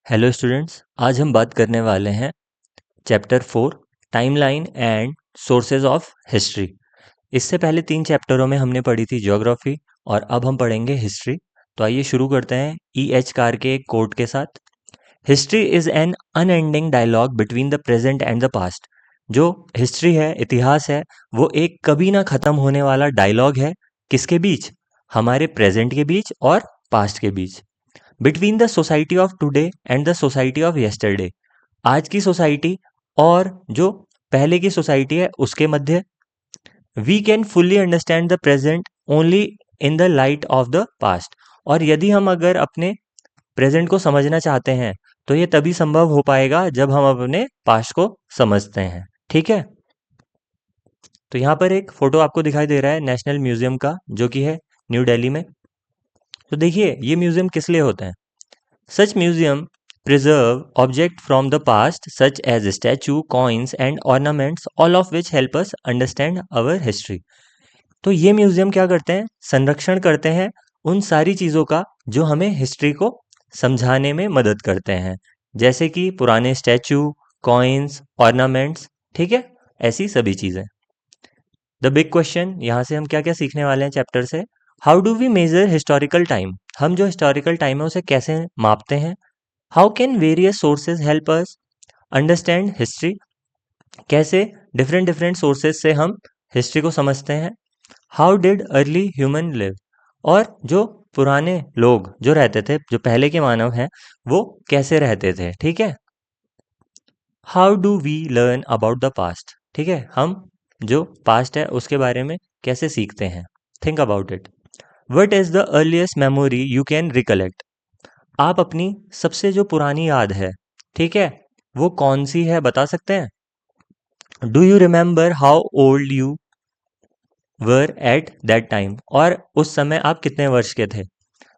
Hello students, आज हम बात करने वाले हैं chapter 4 timeline and sources of history. इससे पहले 3 चैप्टरों में हमने पढ़ी थी ज्योग्राफी और अब हम पढ़ेंगे हिस्ट्री। तो आइए शुरू करते हैं E.H. कार के एक कोट के साथ। History is an unending dialogue between the present and the past. जो हिस्ट्री है, इतिहास है, वो एक कभी ना खत्म होने वाला डायलॉग है। किसके बीच? हमारे प्रेजेंट के बीच और पास्ट के बीच। Between the society of today and the society of yesterday. आज की सोसाइटी और जो पहले की सोसाइटी है उसके मध्य। We can fully understand the present only in the light of the past. और यदि हम अगर अपने प्रेजेंट को समझना चाहते हैं तो ये तभी संभव हो पाएगा जब हम अपने पास्ट को समझते हैं। ठीक है, तो यहाँ पर एक फोटो आपको दिखाई दे रहा है नेशनल म्यूजियम का, जो कि है न्यू दिल्ली में। तो देखिए, ये म्यूजियम किस लिए होते हैं? Such museum preserve objects from the past such as statue, coins and ornaments, all of which help us understand our history. तो ये म्यूजियम क्या करते हैं? संरक्षण करते हैं उन सारी चीज़ों का जो हमें हिस्ट्री को समझाने में मदद करते हैं, जैसे कि पुराने स्टैचू, कॉइन्स, ऑर्नामेंट्स। ठीक है, ऐसी सभी चीज़ें। द बिग क्वेश्चन, यहाँ से हम क्या क्या सीखने वाले हैं चैप्टर से? How do we measure historical time? हम जो हिस्टोरिकल टाइम है उसे कैसे मापते हैं? How can various sources help us understand history? कैसे डिफरेंट डिफरेंट सोर्सेज से हम हिस्ट्री को समझते हैं? How did early human live? और जो पुराने लोग जो रहते थे, जो पहले के मानव हैं, वो कैसे रहते थे? ठीक है। How do we learn about the past? ठीक है, हम जो पास्ट है उसके बारे में कैसे सीखते हैं? Think about it. What is the earliest memory you can recollect? आप अपनी सबसे जो पुरानी याद है, ठीक है, वो कौन सी है, बता सकते हैं? Do you remember how old you were at that time? और उस समय आप कितने वर्ष के थे?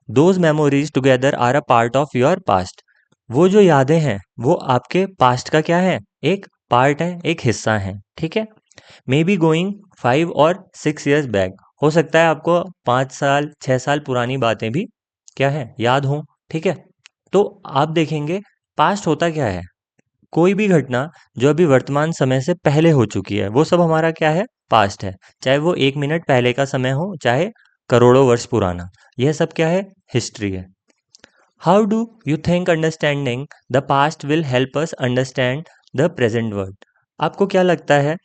Those memories together are a part of your past. वो जो यादें हैं वो आपके पास्ट का क्या है? एक पार्ट है, एक हिस्सा है। ठीक है। मे बी गोइंग 5 और 6 ईयर्स बैक। हो सकता है आपको 5 साल 6 साल पुरानी बातें भी क्या है, याद हो। ठीक है, तो आप देखेंगे पास्ट होता क्या है? कोई भी घटना जो अभी वर्तमान समय से पहले हो चुकी है वो सब हमारा क्या है? पास्ट है। चाहे वो 1 मिनट पहले का समय हो, चाहे करोड़ों वर्ष पुराना, यह सब क्या है? हिस्ट्री है। How do you think understanding the past will help us understand the present world? आपको क्या लगता है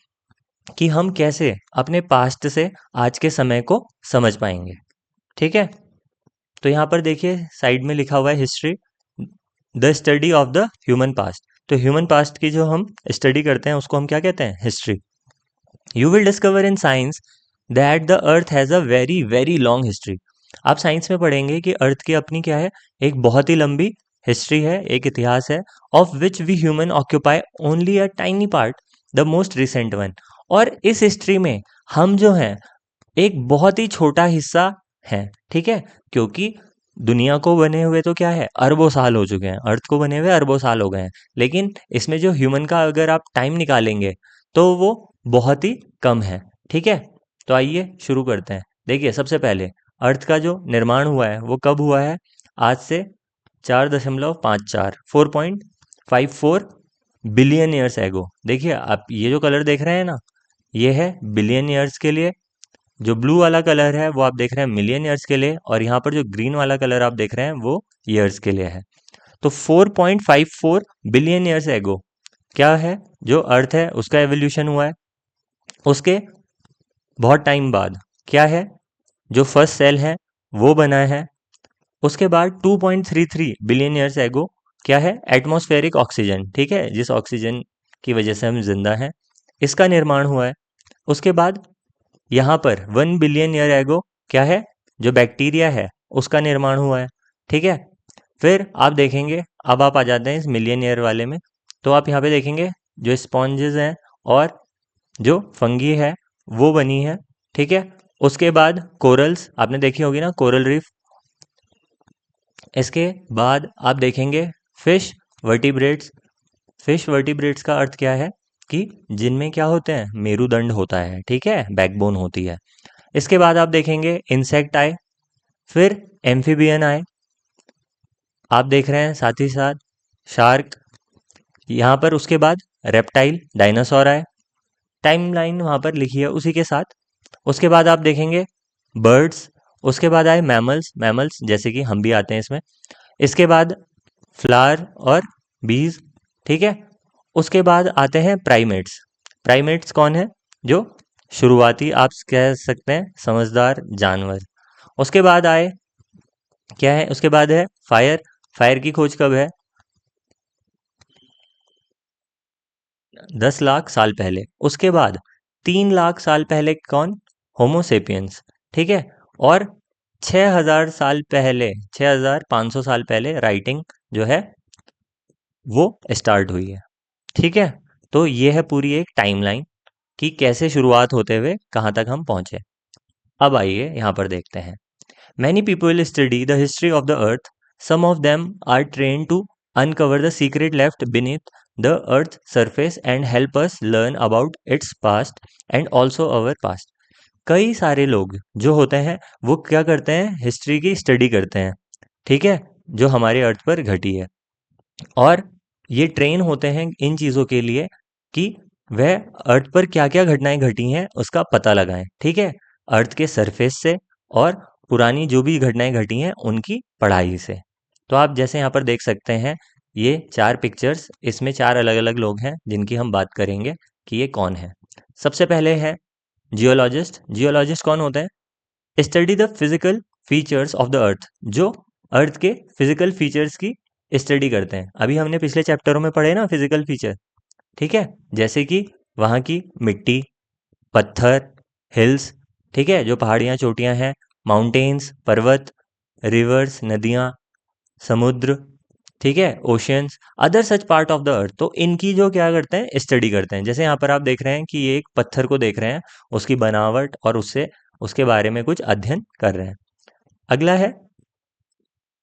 कि हम कैसे अपने पास्ट से आज के समय को समझ पाएंगे? ठीक है, तो यहाँ पर देखिए साइड में लिखा हुआ है history, the study of the human past. तो ह्यूमन पास्ट की जो हम स्टडी करते हैं उसको हम क्या कहते हैं? History. You will discover in science that the earth has a very very long history. आप साइंस में पढ़ेंगे कि अर्थ की अपनी क्या है? एक बहुत ही लंबी हिस्ट्री है, एक इतिहास है। Of which we human occupy only a tiny part, the most recent one. और इस हिस्ट्री में हम जो हैं एक बहुत ही छोटा हिस्सा है। ठीक है, क्योंकि दुनिया को बने हुए तो क्या है, अरबों साल हो चुके हैं, अर्थ को बने हुए अरबों साल हो गए हैं। लेकिन इसमें जो ह्यूमन का अगर आप टाइम निकालेंगे तो वो बहुत ही कम है। ठीक है, तो आइए शुरू करते हैं। देखिए, सबसे पहले अर्थ का जो निर्माण हुआ है वो कब हुआ है? आज से 4.54 4.54 बिलियन ईयर्स एगो। देखिए, आप ये जो कलर देख रहे हैं ना, ये है बिलियन ईयर्स के लिए। जो ब्लू वाला कलर है वो आप देख रहे हैं मिलियन ईयर्स के लिए, और यहाँ पर जो ग्रीन वाला कलर आप देख रहे हैं वो ईयर्स के लिए है। तो 4.54 बिलियन ईयर्स एगो क्या है, जो अर्थ है उसका एवोल्यूशन हुआ है। उसके बहुत टाइम बाद क्या है, जो फर्स्ट सेल है वो बना है। उसके बाद 2.33 बिलियन ईयर्स एगो क्या है? Atmospheric oxygen. ठीक है, जिस ऑक्सीजन की वजह से हम जिंदा हैं, इसका निर्माण हुआ है। उसके बाद यहाँ पर 1 बिलियन ईयर एगो क्या है? जो बैक्टीरिया है उसका निर्माण हुआ है। ठीक है, फिर आप देखेंगे, अब आप आ जाते हैं इस मिलियन ईयर वाले में। तो आप यहाँ पे देखेंगे जो स्पॉन्जेस हैं और जो फंगी है वो बनी है। ठीक है, उसके बाद कोरल्स आपने देखी होगी ना, कोरल रीफ। इसके बाद आप देखेंगे फिश वर्टिब्रेट्स। फिश वर्टिब्रेट्स का अर्थ क्या है? कि जिनमें क्या होते हैं? मेरुदंड होता है। ठीक है, बैकबोन होती है। इसके बाद आप देखेंगे इंसेक्ट आए, फिर एम्फीबियन आए, आप देख रहे हैं साथ ही साथ शार्क, यहाँ पर उसके बाद रेप्टाइल, डायनासोर आए, टाइमलाइन वहाँ पर लिखी है उसी के साथ। उसके बाद आप देखेंगे बर्ड्स, उसके बाद आए मैमल्स, मैमल्स जैसे कि हम भी आते हैं इसमें। इसके बाद फ्लावर और बीज, ठीक है। उसके बाद आते हैं प्राइमेट्स। प्राइमेट्स कौन है? जो शुरुआती आप कह सकते हैं समझदार जानवर। उसके बाद आए, क्या है उसके बाद है फायर। फायर की खोज कब है? 10 लाख साल पहले। उसके बाद 3 लाख साल पहले कौन? होमोसेपियंस, ठीक है। और 6,000 साल पहले, 6,500 साल पहले राइटिंग जो है वो स्टार्ट हुई है, ठीक है। तो ये है पूरी एक टाइमलाइन कि कैसे शुरुआत होते हुए कहाँ तक हम पहुंचे। अब आइए यहाँ पर देखते हैं। Many people study the history of the earth. Some of them are trained to uncover the secret left beneath the earth's surface and help us learn about its past and also our past. कई सारे लोग जो होते हैं वो क्या करते हैं? हिस्ट्री की स्टडी करते हैं, ठीक है, जो हमारे अर्थ पर घटी है। और ये ट्रेन होते हैं इन चीज़ों के लिए कि वह अर्थ पर क्या-क्या घटनाएँ घटी हैं उसका पता लगाएँ, ठीक है? अर्थ के सरफेस से और पुरानी जो भी घटनाएँ घटी हैं उनकी पढ़ाई से। तो आप जैसे यहाँ पर देख सकते हैं ये 4 पिक्चर्स, इसमें 4 अलग-अलग लोग हैं जिनकी हम बात करेंगे कि ये कौन है। सबसे पहले है जियोलॉजिस्ट। जियोलॉजिस्ट कौन होते हैं? Study the physical features of the अर्थ, जो अर्थ के फिजिकल फीचर्स की स्टडी करते हैं। अभी हमने पिछले चैप्टरों में पढ़े ना फिजिकल फीचर, ठीक है, जैसे कि वहाँ की मिट्टी, पत्थर, हिल्स, ठीक है, जो पहाड़ियाँ चोटियाँ हैं, माउंटेन्स, पर्वत, रिवर्स, नदियाँ, समुद्र, ठीक है, oceans, other such part of the अर्थ। तो इनकी जो क्या करते हैं? स्टडी करते हैं। जैसे यहाँ पर आप देख रहे हैं कि ये एक पत्थर को देख रहे हैं, उसकी बनावट और उससे उसके बारे में कुछ अध्ययन कर रहे हैं। अगला है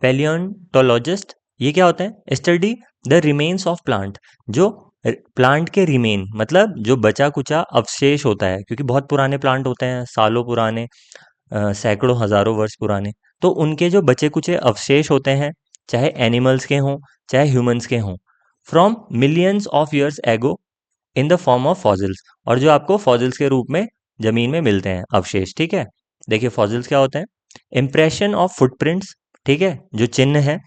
पैलियोंटोलॉजिस्ट। ये क्या होता है? Study the remains of plant, जो प्लांट के रिमेन मतलब जो बचा कुचा अवशेष होता है, क्योंकि बहुत पुराने प्लांट होते हैं, सालों पुराने, सैकड़ों हजारों वर्ष पुराने। तो उनके जो बचे कुचे अवशेष होते हैं, चाहे एनिमल्स के हों चाहे ह्यूमंस के हों, from millions of years ago in the form of fossils, और जो आपको फॉसिल्स के रूप में जमीन में मिलते हैं अवशेष, ठीक है। देखिए फॉसिल्स क्या होते हैं? इम्प्रेशन ऑफ फुटप्रिंट्स, ठीक है, जो चिन्ह है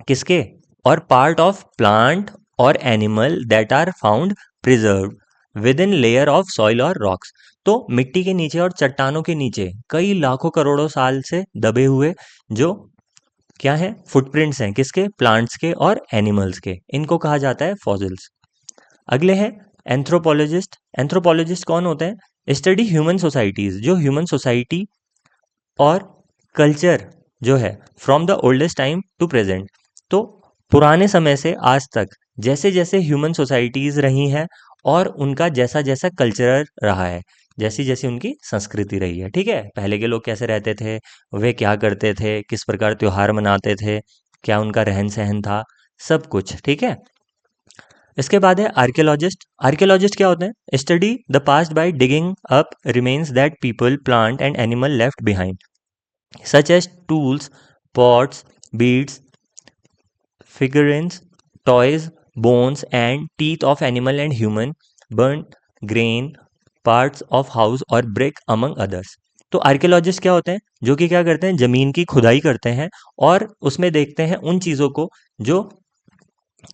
किसके? और पार्ट ऑफ प्लांट और animal that are found preserve within layer of soil और रॉक्स। तो मिट्टी के नीचे और चट्टानों के नीचे कई लाखों करोड़ों साल से दबे हुए जो क्या है? फुटप्रिंट्स हैं, किसके? प्लांट्स के और एनिमल्स के। इनको कहा जाता है फॉसिल्स। अगले हैं एंथ्रोपोलॉजिस्ट। एंथ्रोपोलॉजिस्ट कौन होते हैं? स्टडी ह्यूमन सोसाइटीज, जो ह्यूमन सोसाइटी और कल्चर जो है from the oldest time to present. तो पुराने समय से आज तक जैसे जैसे ह्यूमन सोसाइटीज रही हैं और उनका जैसा जैसा कल्चर रहा है, जैसी जैसी उनकी संस्कृति रही है, ठीक है। पहले के लोग कैसे रहते थे, वे क्या करते थे, किस प्रकार त्योहार मनाते थे, क्या उनका रहन सहन था, सब कुछ, ठीक है। इसके बाद है आर्कियोलॉजिस्ट। आर्कियोलॉजिस्ट क्या होते हैं? Study the past by digging up remains that people, plant and animal left behind, such as tools, pots, beads, figurines, toys, bones, and teeth of animal and human, burnt grain, parts of house और brick among others। तो archaeologist क्या होते हैं? जो कि क्या करते हैं? जमीन की खुदाई करते हैं और उसमें देखते हैं उन चीज़ों को जो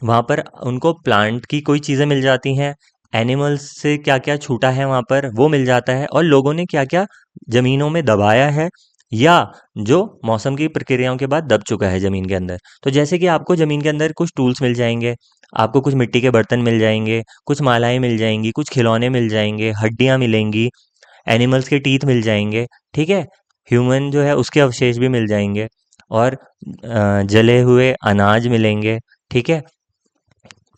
वहाँ पर उनको प्लांट की कोई चीज़ें मिल जाती हैं, एनिमल्स से क्या क्या छूटा है वहाँ पर वो मिल जाता है, और लोगों ने क्या क्या ज़मीनों में दबाया है या जो मौसम की प्रक्रियाओं के बाद दब चुका है ज़मीन के अंदर। तो जैसे कि आपको ज़मीन के अंदर कुछ टूल्स मिल जाएंगे, आपको कुछ मिट्टी के बर्तन मिल जाएंगे, कुछ मालाएं मिल जाएंगी, कुछ खिलौने मिल जाएंगे, हड्डियाँ मिलेंगी, एनिमल्स के टीथ मिल जाएंगे, ठीक है, ह्यूमन जो है उसके अवशेष भी मिल जाएंगे, और जले हुए अनाज मिलेंगे, ठीक है।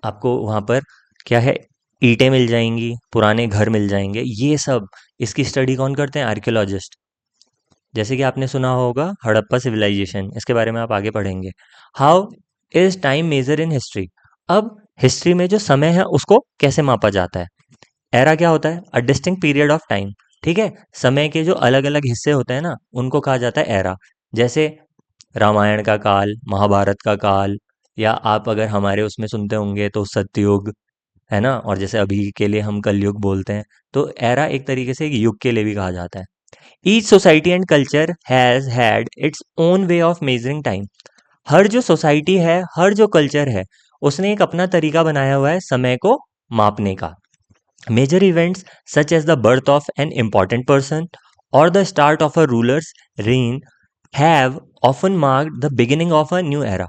आपको वहाँ पर क्या है? ईंटें मिल जाएंगी, पुराने घर मिल जाएंगे, ये सब इसकी स्टडी कौन करते हैं? आर्कियोलॉजिस्ट। जैसे कि आपने सुना होगा हड़प्पा सिविलाइजेशन, इसके बारे में आप आगे पढ़ेंगे। How is time measure in history. अब हिस्ट्री में जो समय है उसको कैसे मापा जाता है? एरा क्या होता है? A distinct period of time, ठीक है। समय के जो अलग अलग हिस्से होते हैं ना उनको कहा जाता है एरा। जैसे रामायण का काल, महाभारत का काल, या आप अगर हमारे उसमें सुनते होंगे तो सत्ययुग, है ना, और जैसे अभी के लिए हम कलयुग बोलते हैं, तो एरा एक तरीके से एक युग के लिए भी कहा जाता है। Each society and culture has had its own way of measuring time. हर जो सोसाइटी है, हर जो कल्चर है, उसने एक अपना तरीका बनाया हुआ है समय को मापने का। Major events such as the birth of an important person or the start of a ruler's reign have often marked the beginning of a new era.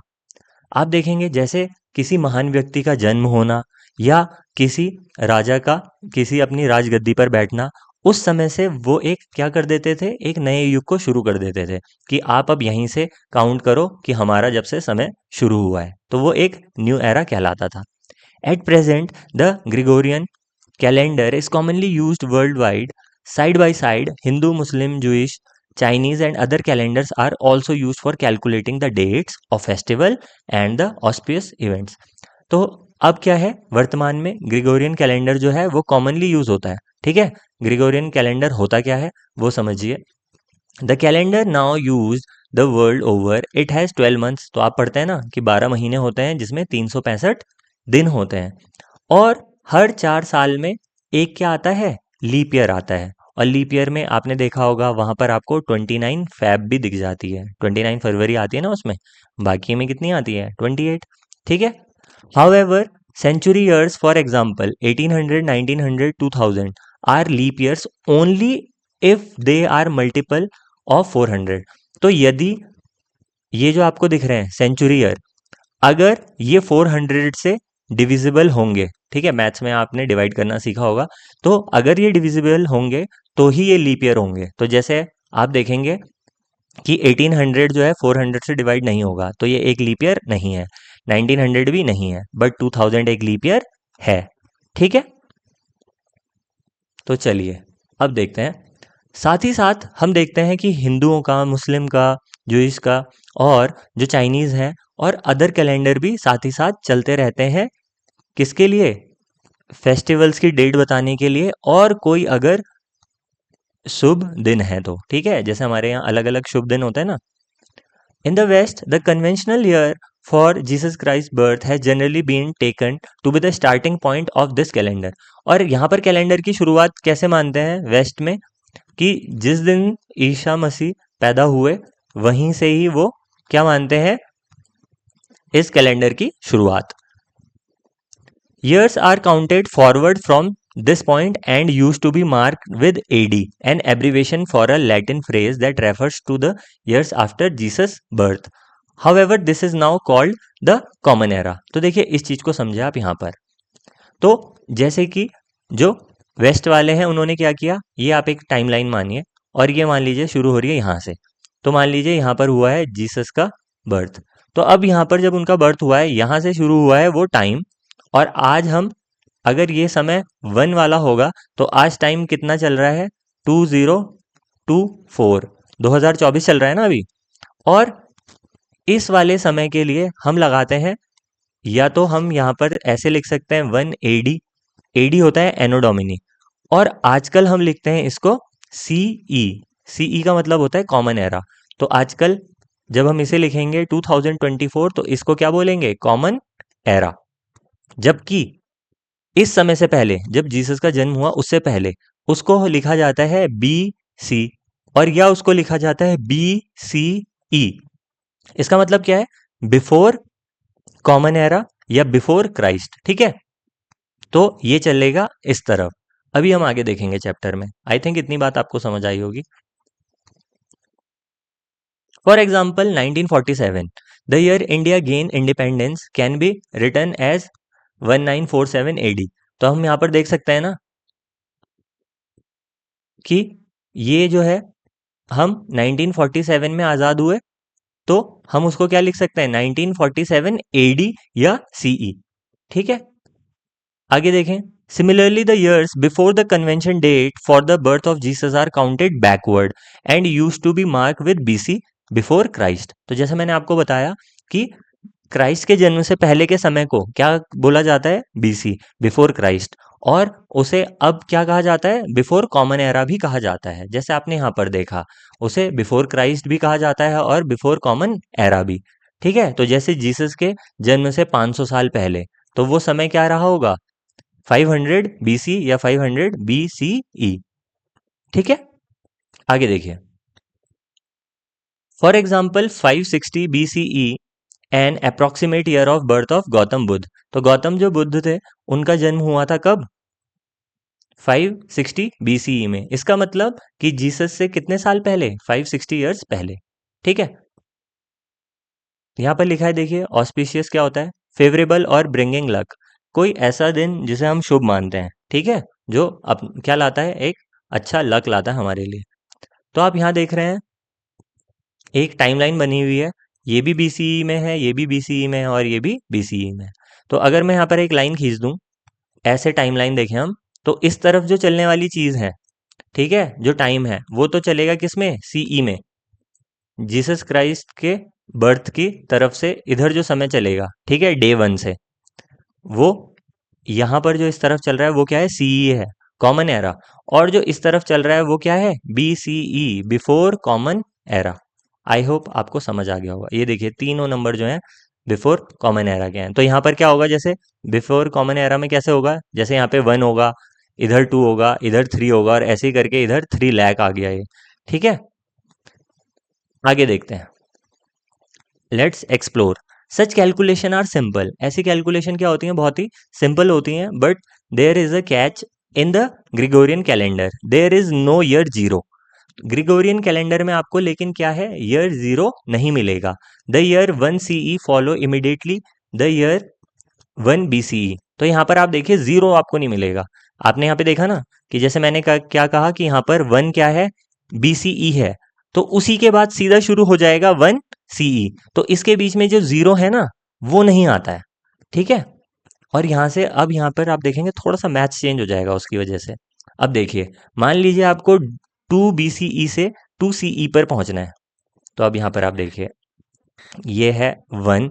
आप देखेंगे जैसे किसी महान व्यक्ति का जन्म होना या किसी राजा का किसी अपनी राजगद्दी पर बैठना, उस समय से वो एक क्या कर देते थे, एक नए युग को शुरू कर देते थे कि आप अब यहीं से काउंट करो कि हमारा जब से समय शुरू हुआ है, तो वो एक न्यू एरा कहलाता था। At present the Gregorian calendar is commonly used worldwide. Side by side, Hindu, Muslim, Jewish, Chinese, and other calendars are also used for calculating the dates of festival and the auspicious events. तो अब क्या है, वर्तमान में Gregorian calendar जो है वो commonly use होता है। ठीक है, ग्रिगोरियन कैलेंडर होता क्या है वो समझिए। The calendar now use the world over it has 12 months. तो आप पढ़ते हैं ना कि 12 महीने होते हैं जिसमें 365 दिन होते हैं, और हर 4 साल में एक क्या आता है, लीप ईयर आता है। और लीप ईयर में आपने देखा होगा वहां पर आपको 29 फैब भी दिख जाती है, 29 फरवरी आती है ना उसमें, बाकी में कितनी आती है, 28। ठीक है। However century years for example 1800, 1900, 2000 are leap years only if they are multiple of 400। तो यदि ये जो आपको दिख रहे हैं सेंचुरी ईयर, अगर ये 400 से डिविजिबल होंगे, ठीक है, मैथ्स में आपने डिवाइड करना सीखा होगा, तो अगर ये डिविजिबल होंगे तो ही ये लीप ईयर होंगे। तो जैसे आप देखेंगे कि 1800 जो है 400 से डिवाइड नहीं होगा, तो ये एक लीप ईयर नहीं है। 1900 भी नहीं है, बट 2000 एक लीप ईयर है। ठीक है, तो चलिए अब देखते हैं। साथ ही साथ हम देखते हैं कि हिंदुओं का, मुस्लिम का, जूइश का और जो चाइनीज है और अदर कैलेंडर भी साथ ही साथ चलते रहते हैं। किसके लिए, फेस्टिवल्स की डेट बताने के लिए, और कोई अगर शुभ दिन है तो। ठीक है, जैसे हमारे यहाँ अलग अलग शुभ दिन होते हैं ना। In the West the conventional year for Jesus Christ birth has generally been taken to be the starting point of this calendar. और यहाँ पर कैलेंडर की शुरुआत कैसे मानते हैं वेस्ट में, कि जिस दिन ईसा मसीह पैदा हुए वहीं से ही वो क्या मानते हैं, इस कैलेंडर की शुरुआत। Years are counted forward from this point and used to be marked with AD, an abbreviation for a Latin phrase that refers to the years after Jesus' birth. However, this is now called the Common Era. तो देखिए इस चीज को समझे आप यहाँ पर। तो जैसे कि जो वेस्ट वाले हैं उन्होंने क्या किया, ये आप एक टाइमलाइन मानिए, और ये मान लीजिए शुरू हो रही है यहाँ से। तो मान लीजिए यहाँ पर हुआ है जीसस का बर्थ, तो अब यहाँ पर जब उनका बर्थ हुआ है यहाँ से शुरू हुआ है वो टाइम, और आज हम अगर ये समय 1 वाला होगा तो आज टाइम कितना चल रहा है, 2024, 2024 चल रहा है ना अभी। और इस वाले समय के लिए हम लगाते हैं, या तो हम यहाँ पर ऐसे लिख सकते हैं 1 AD, AD होता है एनो डोमिनी, और आजकल हम लिखते हैं इसको CE, CE का मतलब होता है कॉमन एरा। तो आजकल जब हम इसे लिखेंगे 2024 तो इसको क्या बोलेंगे, कॉमन एरा। जबकि इस समय से पहले जब जीसस का जन्म हुआ उससे पहले उसको लिखा जाता है BC, और या उसको लिखा जाता है BCE। इसका मतलब क्या है, बिफोर कॉमन एरा या बिफोर क्राइस्ट। ठीक है, तो ये चलेगा इस तरफ। अभी हम आगे देखेंगे चैप्टर में, आई थिंक इतनी बात आपको समझ आई होगी। For example 1947, the year India gain independence can be written as 1947 AD। तो हम यहाँ पर देख सकते हैं ना कि ये जो है हम 1947 में आज़ाद हुए, तो हम उसको क्या लिख सकते हैं, 1947 AD या CE। ठीक है, आगे देखें। Similarly the years before the convention date for the birth of Jesus are counted backward and used to be mark with BC, before Christ. तो जैसे मैंने आपको बताया कि क्राइस्ट के जन्म से पहले के समय को क्या बोला जाता है, BC, बिफोर क्राइस्ट, और उसे अब क्या कहा जाता है, बिफोर कॉमन एरा भी कहा जाता है। जैसे आपने यहाँ पर देखा, उसे बिफोर क्राइस्ट भी कहा जाता है और बिफोर कॉमन एरा भी। ठीक है, तो जैसे जीसस के जन्म से 500 साल पहले, तो वो समय क्या रहा होगा, 500 बीसी या 500 बीसीई। ठीक है, आगे देखिए। For example 560 BCE N approximate year of birth of Gautam Buddha. तो गौतम जो बुद्ध थे, उनका जन्म हुआ था कब, 560 बीसीई में। इसका मतलब कि जीसस से कितने साल पहले, 560 ईयर्स पहले। ठीक है, यहां पर लिखा है देखिए, ऑस्पिशियस क्या होता है, फेवरेबल और ब्रिंगिंग लक, कोई ऐसा दिन जिसे हम शुभ मानते हैं। ठीक है, जो क्या लाता है, एक अच्छा लक लाता है हमारे लिए। तो आप यहां देख रहे हैं एक टाइमलाइन बनी हुई है, ये भी बीसीई में है, ये भी बीसीई में है, और ये भी बीसीई में है। तो अगर मैं यहाँ पर एक लाइन खींच दूं, ऐसे टाइमलाइन देखें हम, तो इस तरफ जो चलने वाली चीज है, ठीक है, जो टाइम है वो तो चलेगा किस में, सीई में, जीसस क्राइस्ट के बर्थ की तरफ से इधर जो समय चलेगा, ठीक है, डे 1 से, वो यहाँ पर जो इस तरफ चल रहा है वो क्या है, सीई है, कॉमन एरा। और जो इस तरफ चल रहा है वो क्या है, BCE, before common era. I hope आपको समझ आ गया होगा। ये देखिए तीनों नंबर जो हैं बिफोर कॉमन एरा के हैं। तो यहाँ पर क्या होगा, जैसे बिफोर कॉमन एरा में कैसे होगा, जैसे यहाँ पे 1 होगा, इधर 2 होगा, इधर 3 होगा, और ऐसे ही करके इधर 3 लाख आ गया ये। ठीक है, आगे देखते हैं। Let's explore. Such calculation are simple. ऐसी कैलकुलेशन क्या होती हैं, बहुत ही सिंपल होती हैं, but there is a catch in the Gregorian calendar, there is no year zero. Gregorian calendar में आपको लेकिन क्या है, ईयर जीरो नहीं मिलेगा। The year 1 CE follow immediately the year 1 BCE. तो यहाँ पर आप देखिए जीरो आपको नहीं मिलेगा। आपने यहाँ पे देखा ना कि जैसे मैंने क्या कहा कि यहाँ पर 1 क्या है, बीसीई है, तो उसी के बाद सीधा शुरू हो जाएगा 1 सीई। तो इसके बीच में जो जीरो है ना, वो नहीं आता है। ठीक है, और यहाँ से अब यहाँ पर आप देखेंगे थोड़ा सा मैथ्स चेंज हो जाएगा उसकी वजह से। अब देखिए, मान लीजिए आपको 2 बीसीई से 2 सीई पर पहुंचना है। तो अब यहाँ पर आप देखिए, ये है 1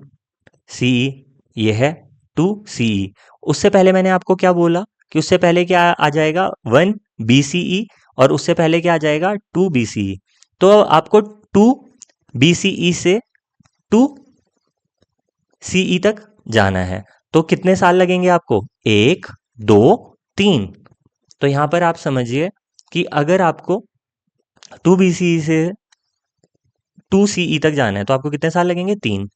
सीई, ये है 2 सीई। उससे पहले मैंने आपको क्या बोला कि उससे पहले क्या आ जाएगा, 1 बीसीई, और उससे पहले क्या आ जाएगा, 2 बीसीई। तो आपको 2 बीसीई से 2 सीई तक जाना है। तो कितने साल लगेंगे आपको, 1 2 3। तो यहां पर आप समझिए कि अगर आपको 2 बीसीई से 2 सीई तक जाना है तो आपको कितने साल लगेंगे, 3।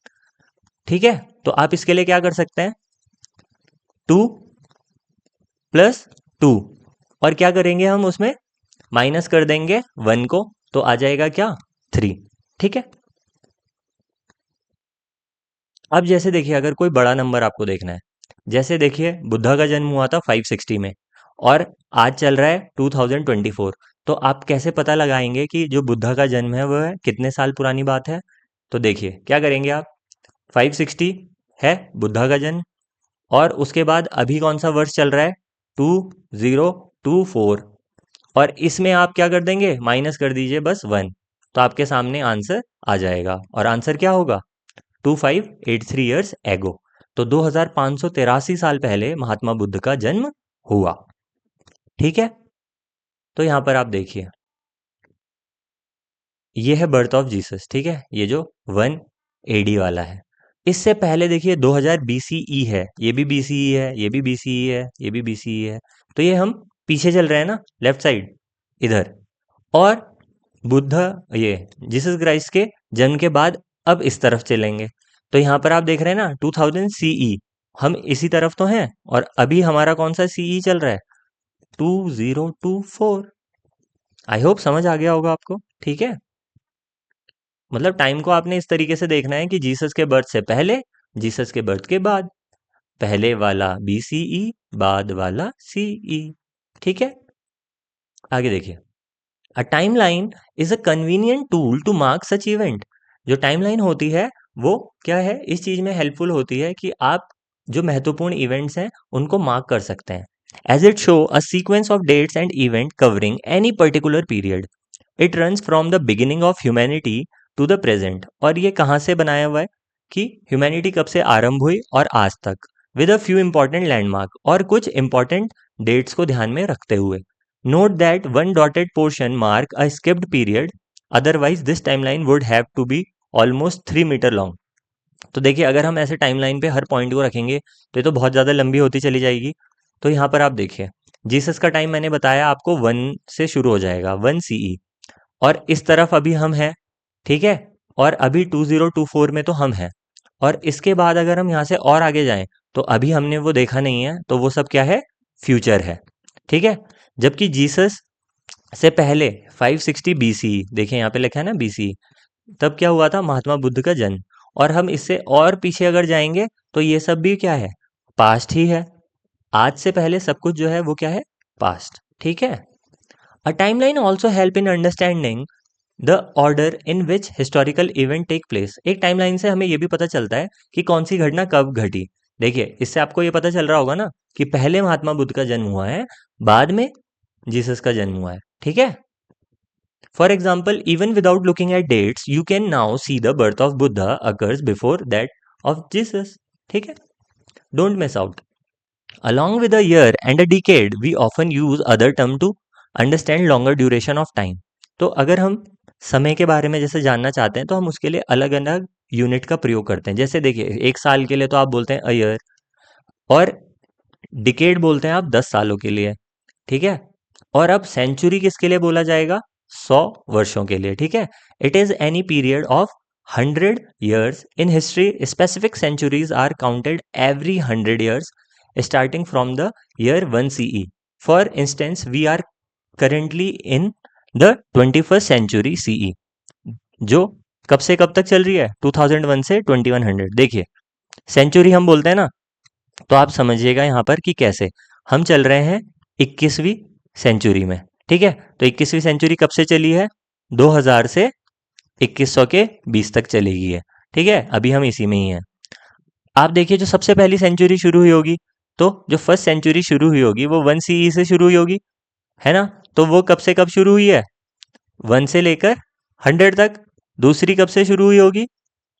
ठीक है, तो आप इसके लिए क्या कर सकते हैं, 2 प्लस 2, और क्या करेंगे हम उसमें माइनस कर देंगे 1 को, तो आ जाएगा क्या, 3। ठीक है, अब जैसे देखिए अगर कोई बड़ा नंबर आपको देखना है, जैसे देखिए बुद्धा का जन्म हुआ था 560 में, और आज चल रहा है 2024। तो आप कैसे पता लगाएंगे कि जो बुद्धा का जन्म है वह कितने साल पुरानी बात है। तो देखिए क्या करेंगे आप, 560 है बुद्धा का जन्म, और उसके बाद अभी कौन सा वर्ष चल रहा है, 2024, और इसमें आप क्या कर देंगे, माइनस कर दीजिए बस 1। तो आपके सामने आंसर आ जाएगा, और आंसर क्या होगा, 2583 ईयर्स एगो। तो 2583 साल पहले महात्मा बुद्ध का जन्म हुआ। ठीक है, तो यहां पर आप देखिए, ये है बर्थ ऑफ जीसस। ठीक है, ये जो 1 एडी वाला है। इससे पहले देखिए 2000 बीसीई है, ये भी बीसीई है, ये भी बीसीई है, ये भी बीसीई है। तो ये हम पीछे चल रहे हैं ना, लेफ्ट साइड इधर। और बुद्ध, ये जीसस क्राइस्ट के जन्म के बाद अब इस तरफ चलेंगे। तो यहाँ पर आप देख रहे हैं ना 2000 सीई, हम इसी तरफ तो हैं, और अभी हमारा कौन सा सीई चल रहा है, 2024। आई होप समझ आ गया होगा आपको। ठीक है, मतलब टाइम को आपने इस तरीके से देखना है कि जीसस के बर्थ से पहले, जीसस के बर्थ के बाद, पहले वाला बीसीई, बाद वाला सीई। ठीक है, आगे देखिए। A timeline is a convenient tool to mark such event. जो टाइमलाइन होती है वो क्या है, इस चीज में हेल्पफुल होती है कि आप जो महत्वपूर्ण इवेंट्स हैं उनको मार्क कर सकते हैं। As it show a sequence of dates and event covering any particular period. It runs from the beginning of humanity to the present. और ये कहाँ से बनाया हुआ है कि ह्यूमैनिटी कब से आरंभ हुई और आज तक, with a few important landmark, और कुछ इंपॉर्टेंट डेट्स को ध्यान में रखते हुए। Note that one dotted portion mark a skipped period, otherwise this timeline would have to be almost 3 meter long. तो देखिए अगर हम ऐसे टाइमलाइन पे हर पॉइंट को रखेंगे तो ये तो बहुत ज़्यादा लंबी होती चली जाएगी। तो यहाँ पर आप देखिए जीसस का टाइम मैंने बताया आपको 1 से शुरू हो जाएगा, 1 सीई, और इस तरफ अभी हम हैं, ठीक है, और अभी 2024 में तो हम हैं। और इसके बाद अगर हम यहाँ से और आगे जाएं तो अभी हमने वो देखा नहीं है, तो वो सब क्या है, फ्यूचर है, ठीक है। जबकि जीसस से पहले 560 बीसी, देखिए यहाँ पे लिखा है ना बीसी, तब क्या हुआ था, महात्मा बुद्ध का जन्म। और हम इससे और पीछे अगर जाएंगे तो ये सब भी क्या है, पास्ट ही है। आज से पहले सब कुछ जो है वो क्या है, पास्ट, ठीक है। A timeline also help in understanding the order in which historical event take place. एक टाइमलाइन से हमें यह भी पता चलता है कि कौन सी घटना कब घटी। देखिए इससे आपको ये पता चल रहा होगा ना कि पहले महात्मा बुद्ध का जन्म हुआ है, बाद में जीसस का जन्म हुआ है, ठीक है। For example, even without looking at dates, you can now see the birth of Buddha occurs before that of Jesus. ठीक है? Don't miss out. Along with a year and a decade, we often use other term to understand longer duration of time. तो अगर हम समय के बारे में जैसे जानना चाहते हैं तो हम उसके लिए अलग अलग यूनिट का प्रयोग करते हैं। जैसे देखिए एक साल के लिए तो आप बोलते हैं अ ईयर, और डिकेड बोलते हैं आप 10 सालों के लिए, ठीक है। और अब सेंचुरी किसके लिए बोला जाएगा, 100 वर्षों के लिए, ठीक है। It is any period of 100 years in history. Specific centuries are counted every 100 years starting from the year 1 CE। For instance we are currently in the 21st century CE, जो कब से कब तक चल रही है, 2001 से 2100। देखिए सेंचुरी हम बोलते हैं ना, तो आप समझिएगा यहाँ पर कि कैसे हम चल रहे हैं 21वीं सेंचुरी में, ठीक है। तो 21वीं सेंचुरी कब से चली है, 2000 से 2100 के 20 तक चलेगी है, ठीक है। अभी हम इसी में ही हैं। आप देखिए जो सबसे पहली सेंचुरी शुरू हुई होगी, तो जो फर्स्ट सेंचुरी शुरू हुई होगी वो 1 CE से शुरू हुई होगी, है ना। तो वो कब से कब शुरू हुई है, 1 से लेकर 100 तक। दूसरी कब से शुरू हुई होगी,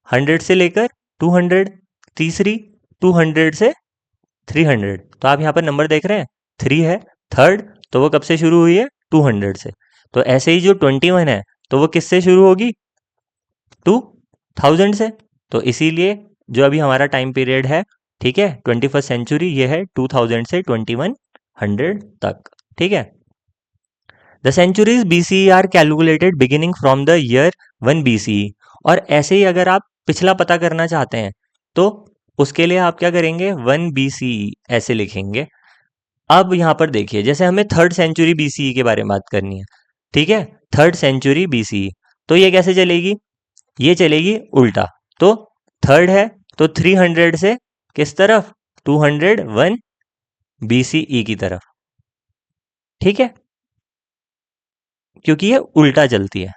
100 से लेकर 200। तीसरी 200 से 300। तो आप यहाँ पर नंबर देख रहे हैं, 3 है। थर्ड, तो वो कब से शुरू हुई है, 200 से। तो ऐसे ही जो 21 है तो वो किससे शुरू होगी, 2000 से। तो इसीलिए जो अभी हमारा टाइम पीरियड है, ठीक है, 21st सेंचुरी, ये है 2000 से 2100 तक, ठीक है। The centuries BCE are calculated beginning from the year 1 BCE। और ऐसे ही अगर आप पिछला पता करना चाहते हैं तो उसके लिए आप क्या करेंगे, 1 BCE ऐसे लिखेंगे। अब यहाँ पर देखिए जैसे हमें 3rd सेंचुरी BCE के बारे में बात करनी है, ठीक है, 3rd सेंचुरी BCE, तो ये कैसे चलेगी, ये चलेगी उल्टा। तो थर्ड है तो 300 से किस तरफ, 201 BCE की तरफ, ठीक है, क्योंकि ये उल्टा चलती है।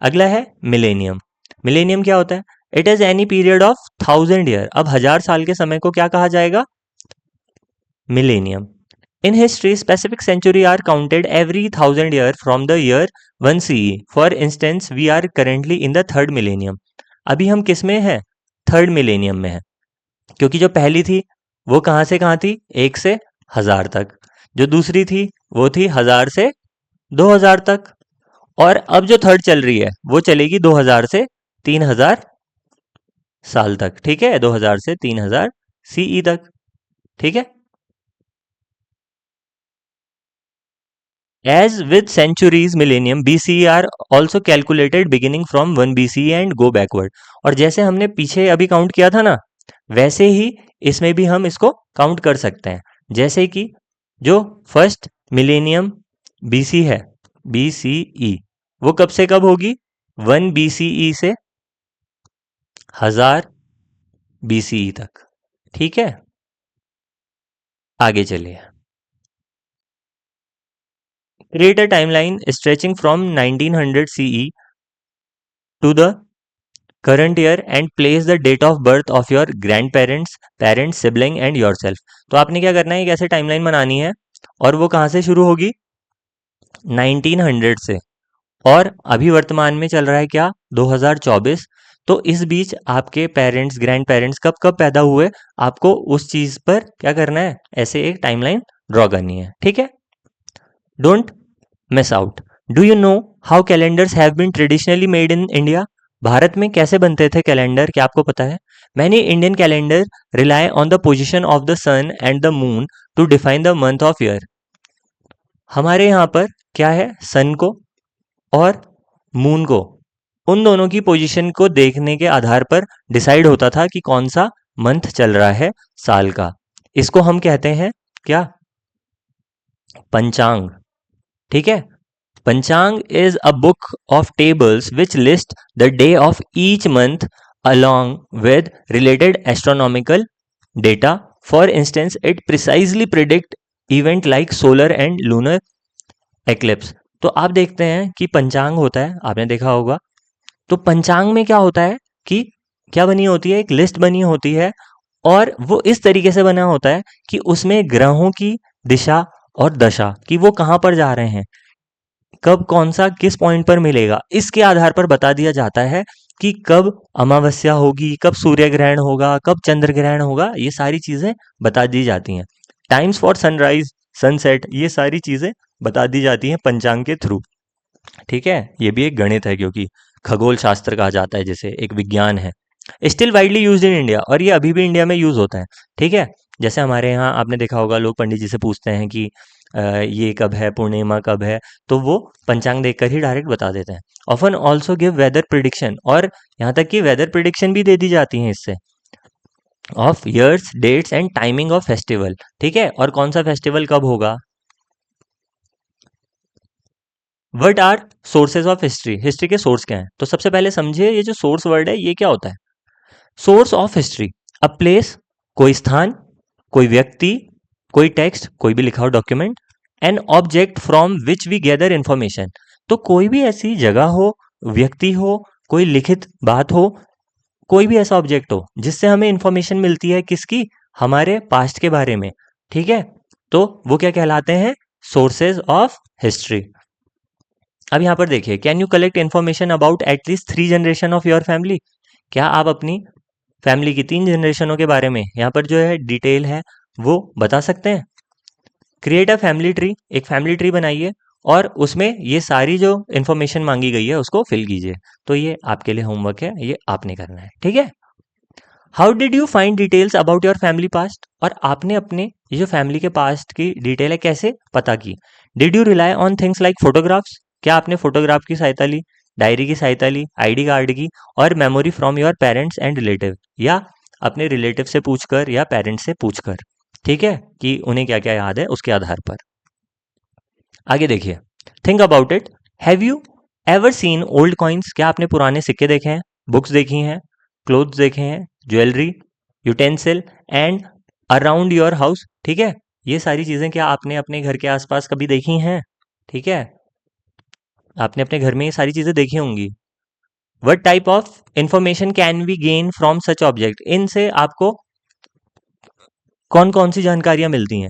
अगला है मिलेनियम। मिलेनियम क्या होता है, it is any period of 1000 year। अब 1000 साल के समय को क्या कहा जाएगा, millennium. In history, specific century are counted every 1000 year from the year 1 CE. For instance, we are currently in the 3rd millennium. अभी हम किस में हैं, 3rd मिलेनियम में हैं, क्योंकि जो पहली थी वो कहाँ से कहाँ थी, 1 से 1000 तक। जो दूसरी थी वो थी 1000 से 2000 तक। और अब जो थर्ड चल रही है वो चलेगी 2000 से 3000 साल तक, ठीक है, 2000 से 3000 CE तक, ठीक है। As with centuries, millennium, BCE are also calculated beginning from 1 BCE and go backward। और जैसे हमने पीछे अभी काउंट किया था ना, वैसे ही इसमें भी हम इसको काउंट कर सकते हैं। जैसे कि जो फर्स्ट मिलेनियम BC है, BCE, वो कब से कब होगी, 1 BCE से 1000 BCE तक, ठीक है। आगे चलिए। Create a timeline stretching from 1900 CE to the current year and place the date of birth of your grandparents, parents, sibling and yourself. तो आपने क्या करना है, एक ऐसे टाइमलाइन बनानी है और वो कहाँ से शुरू होगी, 1900 से, और अभी वर्तमान में चल रहा है क्या, 2024। तो इस बीच आपके पेरेंट्स, ग्रैंड पेरेंट्स कब कब पैदा हुए, आपको उस चीज पर क्या करना है, ऐसे एक टाइमलाइन ड्रॉ करनी है, ठीक है। Don't miss out. Do you know how calendars have been traditionally made in India. Bharat में कैसे बनते थे कैलेंडर, क्या आपको पता है। Many Indian calendar rely on the position of the sun and the moon to define the month of year. हमारे यहाँ पर क्या है, सन को और मून को, उन दोनों की पोजीशन को देखने के आधार पर डिसाइड होता था कि कौन सा मंथ चल रहा है साल का। इसको हम कहते हैं क्या, पंचांग। ठीक है, पंचांग is a book of tables which list the day of each month along with related astronomical data. For instance, it precisely predict event like solar and lunar eclipse. तो आप देखते हैं कि पंचांग होता है, आपने देखा होगा। तो पंचांग में क्या होता है कि क्या बनी होती है, एक लिस्ट बनी होती है, और वो इस तरीके से बना होता है कि उसमें ग्रहों की दिशा और दशा कि वो कहाँ पर जा रहे हैं, कब कौन सा किस पॉइंट पर मिलेगा, इसके आधार पर बता दिया जाता है कि कब अमावस्या होगी, कब सूर्य ग्रहण होगा, कब चंद्र ग्रहण होगा। ये सारी चीजें बता दी जाती हैं। टाइम्स फॉर सनराइज सनसेट, ये सारी चीजें बता दी जाती हैं पंचांग के थ्रू। ठीक है, ये भी एक गणित है, क्योंकि खगोल शास्त्र कहा जाता है जिसे, एक विज्ञान है। Still widely used in India, और ये अभी भी इंडिया में यूज होता है। ठीक है, जैसे हमारे यहाँ आपने देखा होगा, लोग पंडित जी से पूछते हैं कि ये कब है, पूर्णिमा कब है, तो वो पंचांग देखकर ही डायरेक्ट बता देते हैं। Often also give weather prediction, और यहाँ तक कि वेदर प्रिडिक्शन भी दे दी जाती है इससे, of years, dates and timing of festival. ठीक है, और कौन सा फेस्टिवल कब होगा। What are sources of history, history के सोर्स क्या हैं। तो सबसे पहले समझिए, ये जो सोर्स वर्ड है ये क्या होता है। Source of history, a place, कोई स्थान, कोई व्यक्ति, कोई टेक्स्ट, कोई भी लिखा हो document, an object from which we gather information. तो कोई भी ऐसी जगह हो, व्यक्ति हो, कोई लिखित बात हो, कोई भी ऐसा ऑब्जेक्ट हो जिससे हमें इंफॉर्मेशन मिलती है, किसकी, हमारे पास्ट के बारे में। ठीक है, तो वो क्या कहलाते हैं, सोर्सेज ऑफ हिस्ट्री। अब यहाँ पर देखिए, can you collect information about at least 3 generation of your family. क्या आप अपनी फैमिली की 3 जनरेशनों के बारे में यहाँ पर जो है डिटेल है वो बता सकते हैं। क्रिएट अ फैमिली ट्री, एक फैमिली ट्री बनाइए और उसमें ये सारी जो इन्फॉर्मेशन मांगी गई है उसको फिल कीजिए। तो ये आपके लिए होमवर्क है, ये आपने करना है। ठीक है, how did you find details about your family past, और आपने अपने ये जो फैमिली के पास्ट की डिटेल है कैसे पता की। Did you rely on things like photographs, क्या आपने फोटोग्राफ की सहायता ली, डायरी की सहायता ली, आईडी कार्ड की, और memory from your parents and relative, या अपने रिलेटिव से पूछकर या पेरेंट्स से पूछकर। ठीक है, कि उन्हें क्या क्या याद है उसके आधार पर। आगे देखिए, think about it, have you ever seen old coins, क्या आपने पुराने सिक्के देखे हैं, बुक्स देखी हैं, क्लोथ्स देखे हैं, jewellery, utensil and around your house. ठीक है, ये सारी चीजें क्या आपने अपने घर के आसपास कभी देखी हैं। ठीक है, आपने अपने घर में ये सारी चीजें देखी होंगी। What type of information can we gain from such object, इनसे आपको कौन कौन सी जानकारियां मिलती हैं।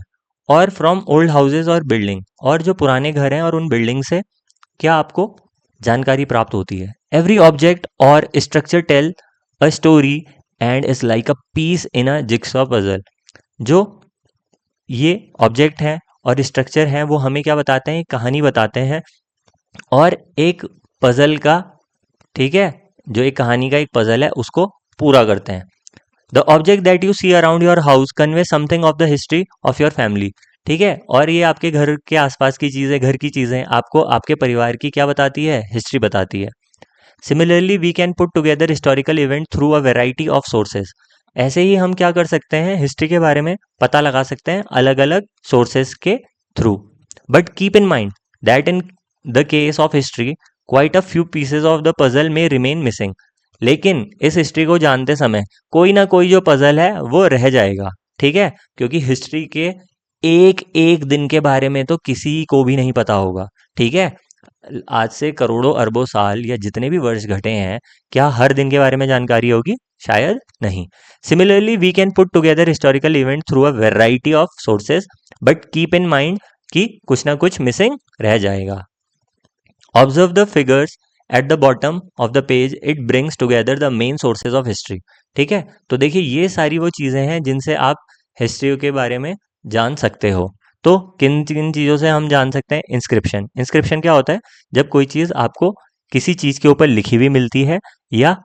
और फ्रॉम ओल्ड हाउसेज और बिल्डिंग, और जो पुराने घर हैं और उन बिल्डिंग से क्या आपको जानकारी प्राप्त होती है। एवरी ऑब्जेक्ट और structure tell a story and is like a piece in a jigsaw puzzle. जो ये ऑब्जेक्ट हैं और स्ट्रक्चर हैं वो हमें क्या बताते हैं, कहानी बताते हैं और एक पजल का, ठीक है, जो एक कहानी का एक पजल है उसको पूरा करते हैं। The object that you see around your house convey something of the history of your family. ठीक है, और ये आपके घर के आसपास की चीज़ें, घर की चीज़ें आपको आपके परिवार की क्या बताती है, हिस्ट्री बताती है। Similarly we can put together historical event through a variety of sources. ऐसे ही हम क्या कर सकते हैं, हिस्ट्री के बारे में पता लगा सकते हैं अलग अलग सोर्सेज के through. But keep in mind that in the case of history quite a few pieces of the puzzle में रिमेन मिसिंग। लेकिन इस हिस्ट्री को जानते समय कोई ना कोई जो पजल है वो रह जाएगा। ठीक है, क्योंकि हिस्ट्री के एक एक दिन के बारे में तो किसी को भी नहीं पता होगा। ठीक है, आज से करोड़ों अरबों साल या जितने भी वर्ष घटे हैं, क्या हर दिन के बारे में जानकारी होगी, शायद नहीं। Similarly we can put together historical event through a variety of sources, but keep in mind कि कुछ ना कुछ मिसिंग रह जाएगा। Observe the figures at the bottom of the page, it brings together the main sources of history. ठीक है, तो देखिए ये सारी वो चीज़ें हैं जिनसे आप हिस्ट्री के बारे में जान सकते हो। तो किन किन चीज़ों से हम जान सकते हैं, इंस्क्रिप्शन। इंस्क्रिप्शन क्या होता है, जब कोई चीज़ आपको किसी चीज़ के ऊपर लिखी हुई मिलती है या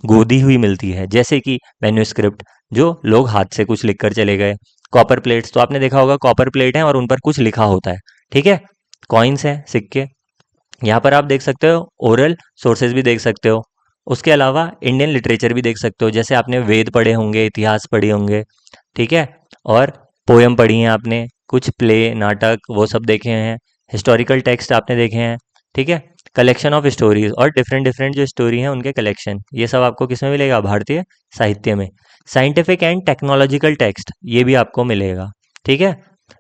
गोदी हुई मिलती है, जैसे कि मैन्युस्क्रिप्ट, जो लोग हाथ से कुछ लिख कर चले गए। कॉपर प्लेट्स, तो आपने देखा होगा कॉपर प्लेट है और उन पर कुछ लिखा होता है, ठीक है। कॉइन्स हैं, सिक्के, यहाँ पर आप देख सकते हो। ओरल सोर्सेज भी देख सकते हो। उसके अलावा इंडियन लिटरेचर भी देख सकते हो, जैसे आपने वेद पढ़े होंगे, इतिहास पढ़े होंगे, ठीक है। और पोयम पढ़ी हैं आपने, कुछ प्ले, नाटक, वो सब देखे हैं। हिस्टोरिकल टेक्स्ट आपने देखे हैं, ठीक है। कलेक्शन ऑफ स्टोरीज और डिफरेंट डिफरेंट जो स्टोरी हैं उनके कलेक्शन, ये सब आपको किस में मिलेगा? भारतीय साहित्य में। साइंटिफिक एंड टेक्नोलॉजिकल टेक्स्ट, ये भी आपको मिलेगा, ठीक है।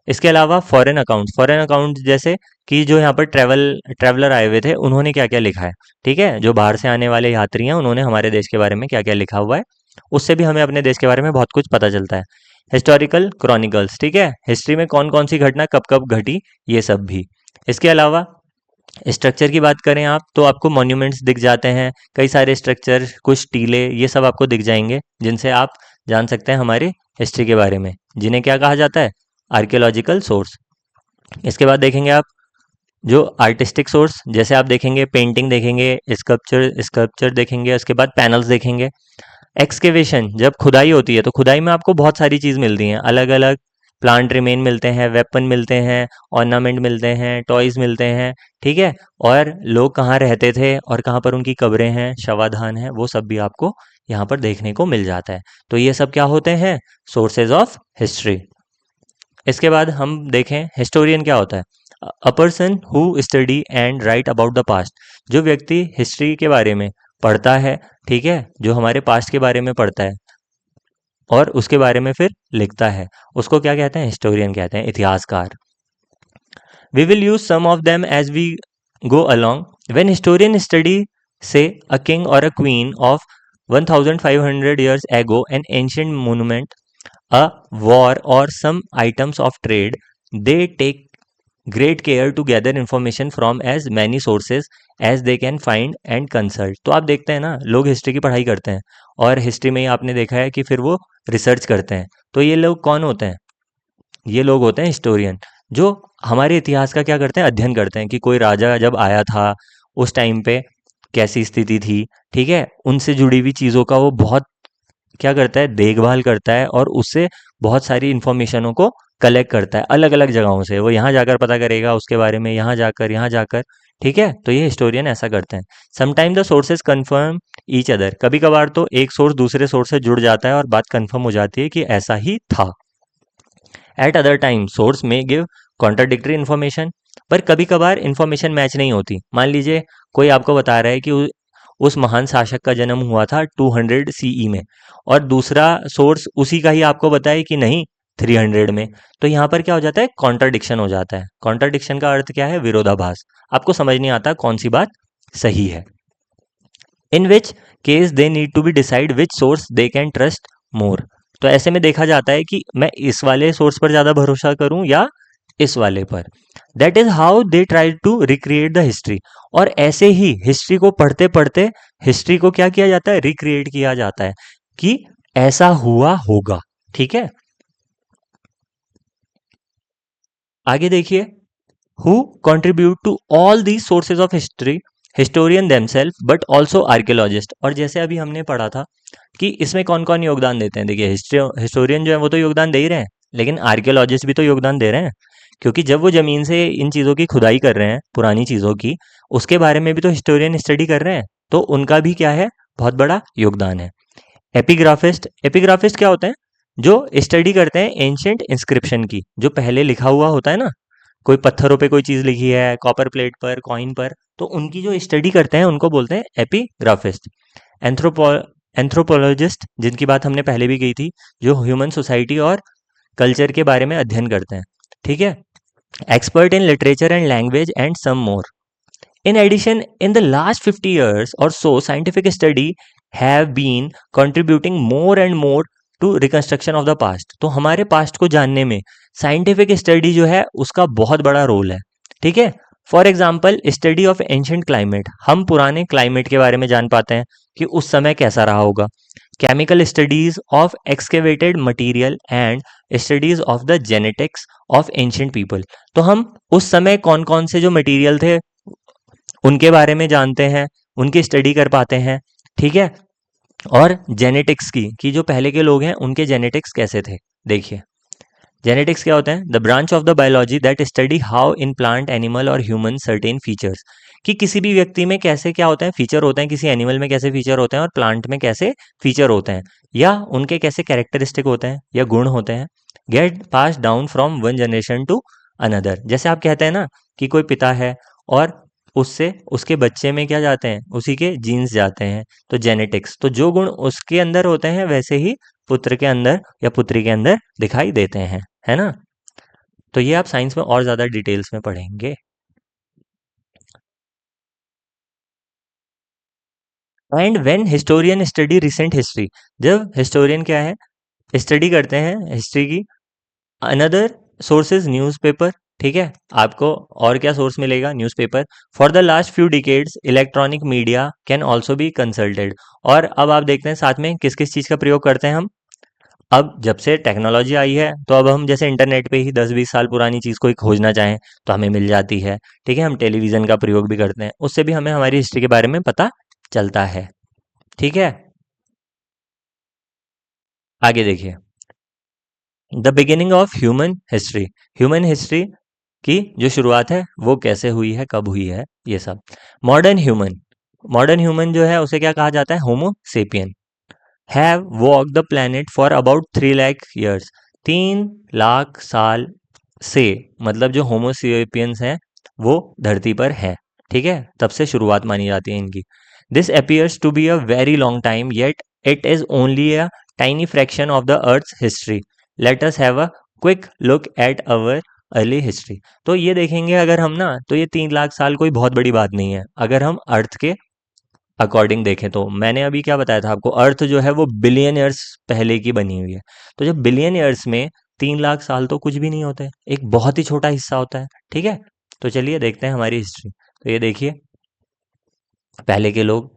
इसके अलावा फॉरेन अकाउंट जैसे कि जो यहाँ पर ट्रैवलर आए हुए थे, उन्होंने क्या क्या लिखा है, ठीक है। जो बाहर से आने वाले यात्री हैं, उन्होंने हमारे देश के बारे में क्या क्या लिखा हुआ है, उससे भी हमें अपने देश के बारे में बहुत कुछ पता चलता है। हिस्टोरिकल क्रॉनिकल्स, ठीक है, हिस्ट्री में कौन कौन सी घटना कब कब घटी, ये सब भी। इसके अलावा स्ट्रक्चर की बात करें आप, तो आपको मॉन्यूमेंट्स दिख जाते हैं, कई सारे स्ट्रक्चर, कुछ टीले, ये सब आपको दिख जाएंगे, जिनसे आप जान सकते हैं हमारी हिस्ट्री के बारे में, जिन्हें क्या कहा जाता है? Archaeological source. इसके बाद देखेंगे आप जो आर्टिस्टिक सोर्स, जैसे आप देखेंगे पेंटिंग देखेंगे, स्कल्पचर स्कल्पचर देखेंगे, उसके बाद पैनल्स देखेंगे। एक्सकेवेशन, जब खुदाई होती है, तो खुदाई में आपको बहुत सारी चीज़ मिलती हैं, अलग अलग प्लांट रिमेन मिलते हैं, वेपन मिलते हैं, ऑर्नामेंट मिलते हैं, टॉयज मिलते हैं, ठीक है। और लोग कहाँ रहते थे और कहाँ पर उनकी कब्रें हैं, शवाधान है, वो सब भी आपको यहाँ पर देखने को मिल जाता है। तो ये सब क्या होते हैं? Sources of history. इसके बाद हम देखें हिस्टोरियन क्या होता है। A person who study and right about the past, जो व्यक्ति हिस्ट्री के बारे में पढ़ता है, ठीक है, जो हमारे पास्ट के बारे में पढ़ता है और उसके बारे में फिर लिखता है, उसको क्या कहते हैं? हिस्टोरियन कहते हैं, इतिहासकार। We will use some of them as we go along. When historians study, say, a king or a queen of 1500 years ago, an ancient monument, a war, or some items of trade, they take great care to gather information from as many sources as they can find and consult. तो आप देखते हैं ना, लोग history की पढ़ाई करते हैं और हिस्ट्री में ही आपने देखा है कि फिर वो रिसर्च करते हैं। तो ये लोग कौन होते हैं? ये लोग होते हैं हिस्टोरियन, जो हमारे इतिहास का क्या करते हैं? अध्ययन करते हैं कि कोई राजा जब आया था, उस टाइम पे कैसी स्थिति थी, ठीक है। उनसे जुड़ी हुई चीज़ों का वो बहुत क्या करता है? देखभाल करता है और उससे बहुत सारी इन्फॉर्मेशनों को कलेक्ट करता है अलग अलग जगहों से। वो यहाँ जाकर पता करेगा उसके बारे में, यहाँ जाकर, ठीक है। तो ये हिस्टोरियन ऐसा करते हैं। Sometime the sources confirm each other, कभी कभार तो एक सोर्स दूसरे सोर्स से जुड़ जाता है और बात कन्फर्म हो जाती है कि ऐसा ही था। एट अदर टाइम सोर्स में गिव कॉन्ट्राडिक्टरी इन्फॉर्मेशन, पर कभी कभार इन्फॉर्मेशन मैच नहीं होती। मान लीजिए कोई आपको बता रहा है कि उस महान शासक का जन्म हुआ था 200 सीई में, और दूसरा सोर्स उसी का ही आपको बताए कि नहीं 300 में। तो यहाँ पर क्या हो जाता है? कॉन्ट्राडिक्शन हो जाता है। कॉन्ट्राडिक्शन का अर्थ क्या है? विरोधाभास। आपको समझ नहीं आता कौन सी बात सही है। In which case they need to be decide which source they can trust more, तो ऐसे में देखा जाता है कि मैं इस वाले सोर्स पर ज़्यादा भरोसा करूं या इस वाले पर। That is how they try to recreate the history, और ऐसे ही हिस्ट्री को पढ़ते पढ़ते हिस्ट्री को क्या किया जाता है? रिक्रिएट किया जाता है कि ऐसा हुआ होगा, ठीक है। आगे देखिए, who contribute to all these sources of history, historian themselves but also archaeologist. और जैसे अभी हमने पढ़ा था कि इसमें कौन कौन योगदान देते हैं। देखिए हिस्टोरियन जो है वो तो योगदान दे ही रहे हैं, लेकिन आर्कियोलॉजिस्ट भी तो योगदान दे रहे हैं, क्योंकि जब वो ज़मीन से इन चीज़ों की खुदाई कर रहे हैं, पुरानी चीज़ों की, उसके बारे में भी तो हिस्टोरियन स्टडी कर रहे हैं, तो उनका भी क्या है? बहुत बड़ा योगदान है। एपिग्राफिस्ट, एपिग्राफिस्ट क्या होते हैं? जो स्टडी करते हैं एंशियंट इंस्क्रिप्शन की, जो पहले लिखा हुआ होता है ना, कोई पत्थरों पे कोई चीज़ लिखी है, कॉपर प्लेट पर, कॉइन पर, तो उनकी जो स्टडी करते हैं उनको बोलते हैं एपिग्राफिस्ट। एंथ्रोपो एंथ्रोपोलॉजिस्ट, जिनकी बात हमने पहले भी की थी, जो ह्यूमन सोसाइटी और कल्चर के बारे में अध्ययन करते हैं, ठीक है। Expert in literature and language and some more. In addition, in the last 50 years or so, scientific study have been contributing more and more to reconstruction of the past. तो हमारे पास्ट को जानने में साइंटिफिक स्टडी जो है उसका बहुत बड़ा रोल है, ठीक है। For example study of ancient climate, हम पुराने क्लाइमेट के बारे में जान पाते हैं कि उस समय कैसा रहा होगा। Chemical studies of excavated material and studies of the genetics of ancient people, तो हम उस समय कौन कौन से जो मटेरियल थे उनके बारे में जानते हैं, उनकी स्टडी कर पाते हैं, ठीक है। और जेनेटिक्स की कि जो पहले के लोग हैं उनके जेनेटिक्स कैसे थे। देखिए, जेनेटिक्स क्या होता है? The branch of the biology that study how in plant animal और ह्यूमन सर्टेन फीचर्स, कि किसी भी व्यक्ति में कैसे क्या होता है, फीचर होते हैं, किसी एनिमल में कैसे फीचर होते हैं और प्लांट में कैसे फीचर होते हैं, या उनके कैसे कैरेक्टरिस्टिक होते हैं या गुण होते हैं, get pass down from one generation to another. जैसे आप कहते हैं ना कि कोई पिता है और उससे उसके बच्चे में क्या जाते हैं, उसी के जीन्स जाते हैं, तो जेनेटिक्स, तो जो गुण उसके अंदर होते हैं वैसे ही पुत्र के अंदर या पुत्री के अंदर दिखाई देते हैं, है ना। तो ये आप साइंस में और ज़्यादा डिटेल्स में पढ़ेंगे। And when historian study recent history, जब हिस्टोरियन क्या है, स्टडी करते हैं हिस्ट्री की, अनदर सोर्सेज न्यूज़पेपर, ठीक है, आपको और क्या सोर्स मिलेगा, newspaper. For the last few decades electronic media can also be consulted. और अब आप देखते हैं साथ में किस किस चीज़ का प्रयोग करते हैं हम। अब जब से टेक्नोलॉजी आई है तो अब हम जैसे इंटरनेट पे ही 10-20 साल पुरानी चीज़ कोई खोजना चाहें तो हमें मिल जाती है, ठीक है। हम टेलीविज़न का प्रयोग भी करते हैं, उससे भी हमें हमारी हिस्ट्री के बारे में पता चलता है, ठीक है। आगे देखिए, the beginning of human history, human history की जो शुरुआत है वो कैसे हुई है, कब हुई है, ये सब। मॉडर्न ह्यूमन, मॉडर्न ह्यूमन जो है उसे क्या कहा जाता है, homo sapien, have walk the planet for about 3 lakh years, 3 lakh साल से, मतलब जो होमोसेपियंस हैं वो धरती पर हैं, ठीक है, तब से शुरुआत मानी जाती है इनकी। This appears to be a very long time yet it is only a tiny fraction of the earth history, let us have a quick look at our early history. तो ये देखेंगे अगर हम ना, तो ये 3 लाख साल कोई बहुत बड़ी बात नहीं है अगर हम अर्थ के अकॉर्डिंग देखें तो। मैंने अभी क्या बताया था आपको, अर्थ जो है वो बिलियन ईयर्स पहले की बनी हुई है, तो जब बिलियन ईयर्स में 3 लाख साल तो कुछ भी नहीं होते, एक बहुत ही छोटा हिस्सा होता है, ठीक है। तो चलिए देखते हैं हमारी हिस्ट्री। तो ये देखिए पहले के लोग